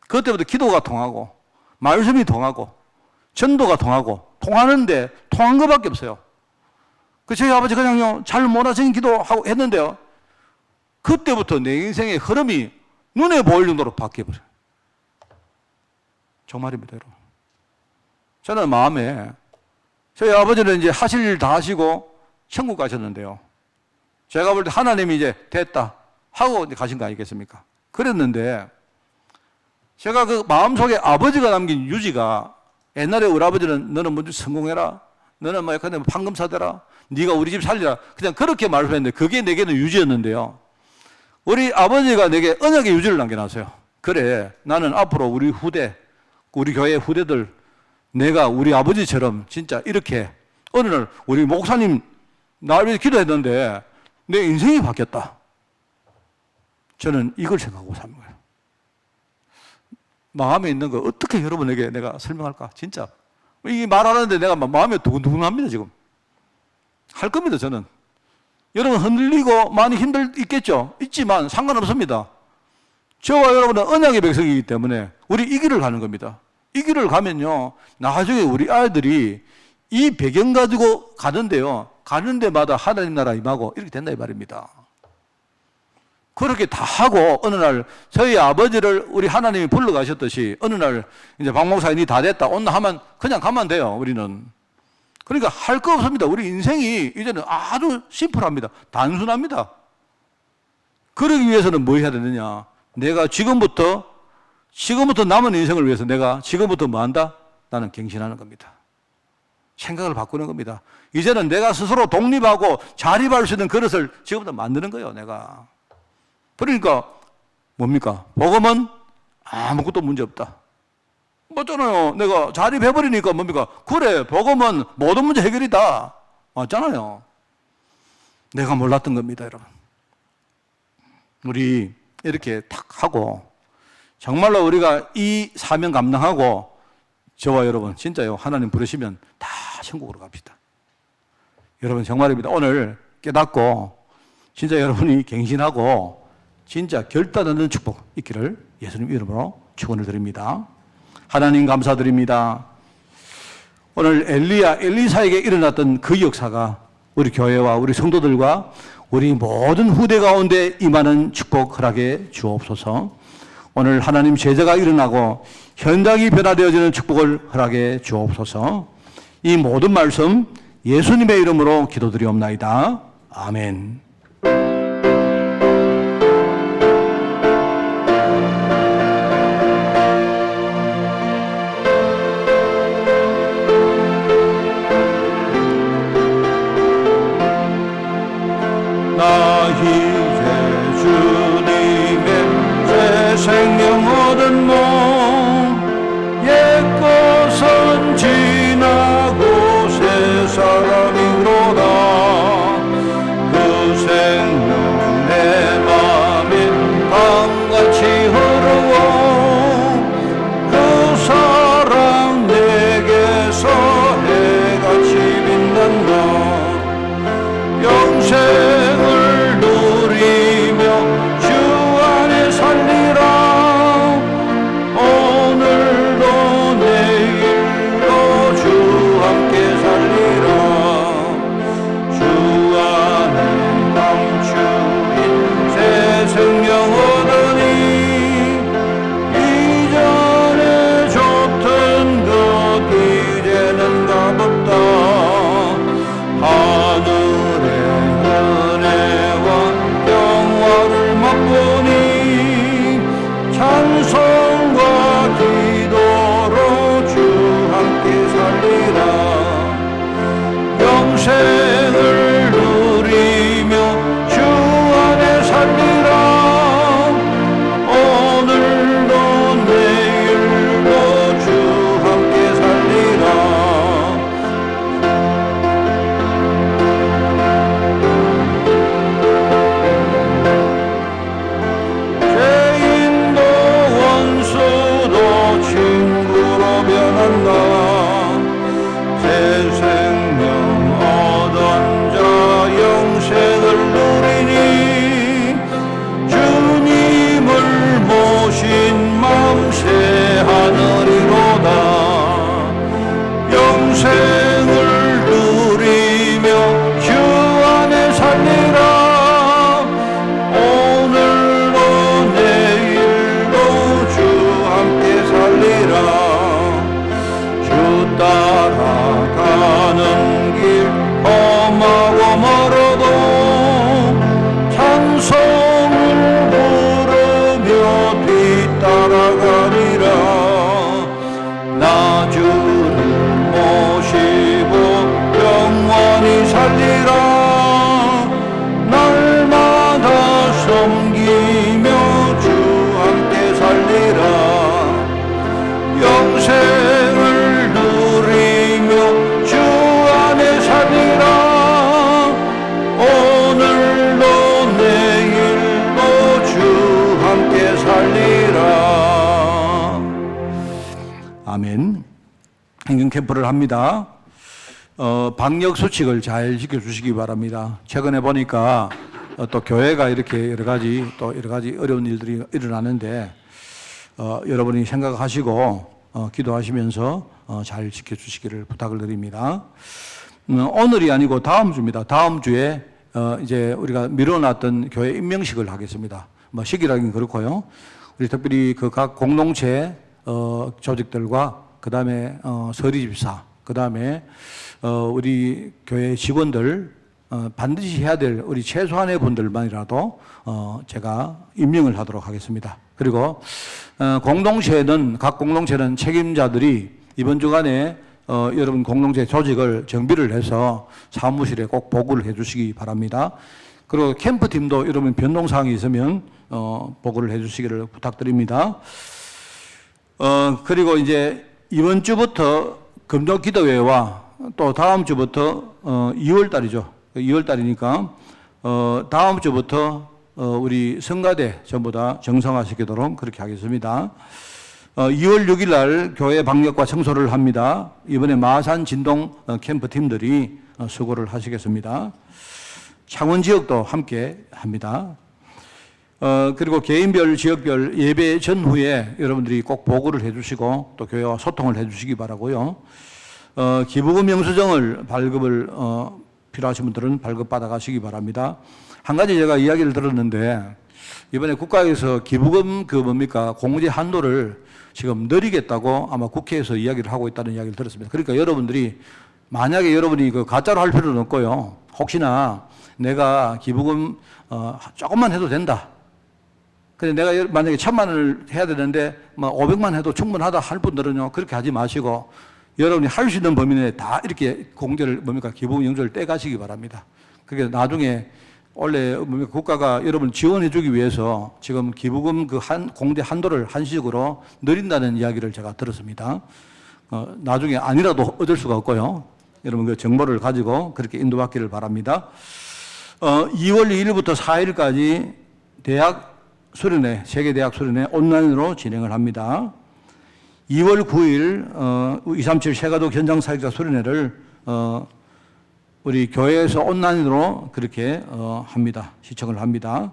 그때부터 기도가 통하고, 말씀이 통하고, 전도가 통하는데 통한 것밖에 없어요. 저희 아버지 그냥요, 잘 몰아진 기도하고 했는데요, 그때부터 내 인생의 흐름이 눈에 보일 정도로 바뀌어버려요. 정말입니다, 여러분. 저는 마음에, 저희 아버지는 이제 하실 일 다 하시고 천국 가셨는데요, 제가 볼 때 하나님이 이제 됐다 하고 가신 거 아니겠습니까? 그랬는데, 제가 그 마음속에 아버지가 남긴 유지가, 옛날에 우리 아버지는 너는 먼저 성공해라, 너는 근데 판금사 되라, 네가 우리 집 살리라, 그냥 그렇게 말했는데 그게 내게는 유지였는데요, 우리 아버지가 내게 언약의 유지를 남겨놨어요. 그래, 나는 앞으로 우리 후대, 우리 교회 후대들, 내가 우리 아버지처럼 진짜 이렇게, 어느 날 우리 목사님 나를 위해서 기도했는데 내 인생이 바뀌었다. 저는 이걸 생각하고 사는 거예요. 마음에 있는 거 어떻게 여러분에게 내가 설명할까? 진짜 이 말하는데 내가 마음이 두근두근합니다. 지금 할 겁니다. 저는 여러분 흔들리고 많이 있겠죠. 있지만 상관없습니다. 저와 여러분은 언약의 백성이기 때문에 우리 이 길을 가는 겁니다. 이 길을 가면요, 나중에 우리 아이들이 이 배경 가지고 가는데요, 가는 데마다 하나님 나라 임하고 이렇게 된다 이 말입니다. 그렇게 다 하고 어느 날 저희 아버지를 우리 하나님이 불러가셨듯이 어느 날 이제 박 목사님이 다 됐다 오늘 하면 그냥 가면 돼요. 우리는. 그러니까 할 거 없습니다. 우리 인생이 이제는 아주 심플합니다. 단순합니다. 그러기 위해서는 뭐 해야 되느냐, 내가 지금부터 남은 인생을 위해서 내가 지금부터 뭐 한다? 나는 갱신하는 겁니다. 생각을 바꾸는 겁니다. 이제는 내가 스스로 독립하고 자립할 수 있는 그릇을 지금부터 만드는 거예요, 내가. 그러니까 뭡니까? 복음은 아무것도 문제 없다. 맞잖아요. 내가 자립해버리니까 뭡니까? 그래, 복음은 모든 문제 해결이다. 맞잖아요. 내가 몰랐던 겁니다, 여러분. 우리 이렇게 탁 하고 정말로 우리가 이 사명 감당하고 저와 여러분 진짜요, 하나님 부르시면 다 천국으로 갑시다. 여러분 정말입니다. 오늘 깨닫고 진짜 여러분이 갱신하고 진짜 결단하는 축복 있기를 예수님 이름으로 축원을 드립니다. 하나님 감사드립니다. 오늘 엘리사에게 일어났던 그 역사가 우리 교회와 우리 성도들과 우리 모든 후대 가운데 임하는 축복 허락해 주옵소서. 오늘 하나님 제자가 일어나고 현장이 변화되어지는 축복을 허락해 주옵소서. 이 모든 말씀 예수님의 이름으로 기도드리옵나이다. 아멘. 세월은 지나고 새 사람이로다. 그 생명 내 맘에 강같이 흐르고 그 사랑 내게서 해같이 빛난다. 영생을 누리며 주 안에 살리라. 오늘도 내일도 주 함께 살리라. 주 안에 감추인 새 생명 얻으니 이전에 좋던 것 이제는 값없다. 하늘의 은혜와 영화를 맛보니 찬송과 기도로 주 함께 살리라. 영생을 누리며 주 안에 살리라. 오늘도 내일도 주 함께 살리라. 죄인도 원수도 친구로 변한다. 새 생명 얻은 자 영생을 누리니 주님을 모신 마음 새 하늘이로다. 영생을 누리며 주 안에 살리라. 오늘도 내일도 주 함께 살리라. 주 따라가는 길 험하고 멀어도 찬송을 부르며 뒤따라가리라. 나 주를 모시고 영원히 살리라. 날마다 섬기며 주 함께 살리라. 영생을 누리며 주 안에 살리라. 오늘도 내일도 주 함께 살리라. 아멘. 행정 캠프를 합니다. 방역 수칙을 잘 지켜주시기 바랍니다. 최근에 보니까 또 교회가 이렇게 여러 가지 어려운 일들이 일어나는데 여러분이 생각하시고 기도하시면서 잘 지켜주시기를 부탁을 드립니다. 오늘이 아니고 다음 주입니다. 다음 주에 이제 우리가 미뤄놨던 교회 임명식을 하겠습니다. 시기라긴 그렇고요. 우리 특별히 그 각 공동체 조직들과 그 다음에 서리집사, 그 다음에 우리 교회 직원들 반드시 해야 될 우리 최소한의 분들만이라도 제가 임명을 하도록 하겠습니다. 그리고 공동체는 각 공동체는 책임자들이 이번 주간에 여러분 공동체 조직을 정비를 해서 사무실에 꼭 보고를 해주시기 바랍니다. 그리고 캠프팀도 여러분 변동사항이 있으면 보고를 해주시기를 부탁드립니다. 그리고 이제 이번 주부터 금요기도회와 또 다음 주부터 2월 달이죠. 2월 달이니까 다음 주부터 우리 성가대 전부 다 정상화시키도록 그렇게 하겠습니다. 2월 6일 날 교회 방역과 청소를 합니다. 이번에 마산 진동 캠프 팀들이 수고를 하시겠습니다. 창원 지역도 함께 합니다. 그리고 개인별, 지역별 예배 전후에 여러분들이 꼭 보고를 해주시고 또 교회와 소통을 해주시기 바라고요. 기부금 영수증을 발급을 필요하신 분들은 발급받아 가시기 바랍니다. 한 가지 제가 이야기를 들었는데 이번에 국가에서 기부금 공제 한도를 지금 늘리겠다고 아마 국회에서 이야기를 하고 있다는 이야기를 들었습니다. 그러니까 여러분들이 만약에 여러분이 가짜로 할 필요는 없고요. 혹시나 내가 기부금 조금만 해도 된다. 근데 내가 만약에 1,000만 원을 해야 되는데 500만 해도 충분하다 할 분들은요. 그렇게 하지 마시고 여러분이 할 수 있는 범위 내에 다 이렇게 공제를 기부금 영수를 떼가시기 바랍니다. 그게 나중에 원래 국가가 여러분 지원해 주기 위해서 지금 기부금 공제 한도를 한식으로 늘린다는 이야기를 제가 들었습니다. 나중에 아니라도 얻을 수가 없고요. 여러분 그 정보를 가지고 그렇게 인도받기를 바랍니다. 2월 2일부터 4일까지 대학 수련회, 세계대학 수련회 온라인으로 진행을 합니다. 2월 9일 237 세가독 현장 사역자 수련회를 우리 교회에서 온라인으로 그렇게 합니다. 시청을 합니다.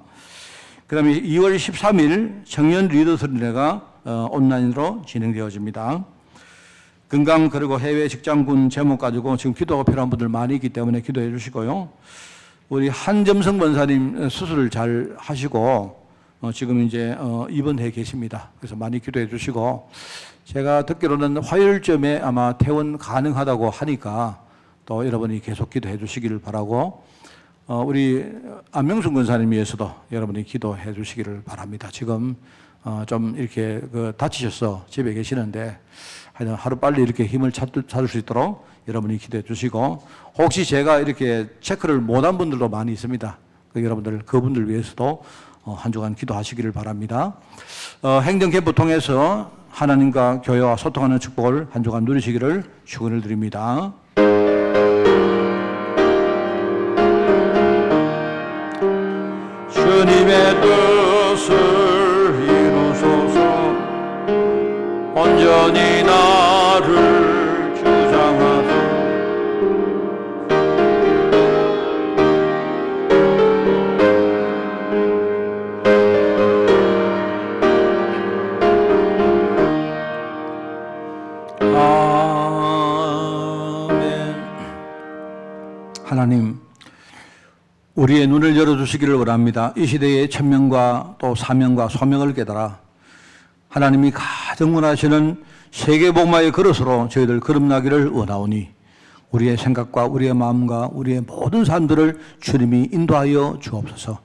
그 다음에 2월 13일 청년 리더 수련회가 온라인으로 진행되어집니다. 건강 그리고 해외 직장군 제목 가지고 지금 기도가 필요한 분들 많이 있기 때문에 기도해 주시고요. 우리 한점성 권사님 수술을 잘 하시고 지금 이제 입원해 계십니다. 그래서 많이 기도해 주시고 제가 듣기로는 화요일쯤에 아마 퇴원 가능하다고 하니까 또 여러분이 계속 기도해 주시기를 바라고 우리 안명순 권사님 위해서도 여러분이 기도해 주시기를 바랍니다. 지금 좀 이렇게 다치셔서 집에 계시는데 하루 빨리 이렇게 힘을 찾을 수 있도록 여러분이 기도해 주시고 혹시 제가 이렇게 체크를 못한 분들도 많이 있습니다. 여러분들 그분들 위해서도 한 주간 기도하시기를 바랍니다. 행정캠프 통해서 하나님과 교회와 소통하는 축복을 한 주간 누리시기를 축원을 드립니다. 주님의 뜻을 이루소서 온전히 나를 주장하소 아멘. 하나님 우리의 눈을 열어주시기를 원합니다. 이 시대의 천명과 또 사명과 소명을 깨달아 하나님이 가장 원하시는 세계복마의 그릇으로 저희들 거듭나기를 원하오니 우리의 생각과 우리의 마음과 우리의 모든 삶들을 주님이 인도하여 주옵소서.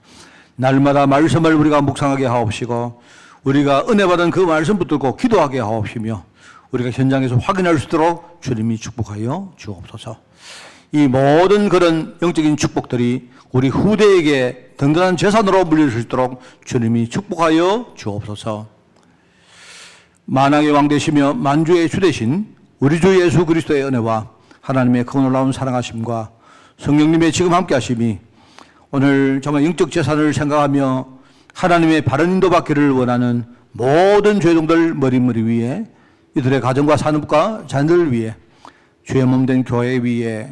날마다 말씀을 우리가 묵상하게 하옵시고 우리가 은혜 받은 그 말씀 붙들고 기도하게 하옵시며 우리가 현장에서 확인할 수 있도록 주님이 축복하여 주옵소서. 이 모든 그런 영적인 축복들이 우리 후대에게 든든한 재산으로 물릴 수 있도록 주님이 축복하여 주옵소서. 만왕의 왕 되시며 만주의 주 되신 우리 주 예수 그리스도의 은혜와 하나님의 그 놀라운 사랑하심과 성령님의 지금 함께 하심이 오늘 정말 영적 재산을 생각하며 하나님의 바른 인도 받기를 원하는 모든 죄종들 머리머리 위에 이들의 가정과 산업과 자녀들 위에 주의 몸된 교회 위에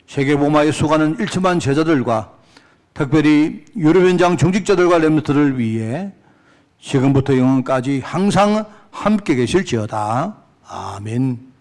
세계복마에 수고하는 1천만 제자들과 특별히 유럽 현장 중직자들과 렘넌트를 위해 지금부터 영원까지 항상 함께 계실지어다. 아멘.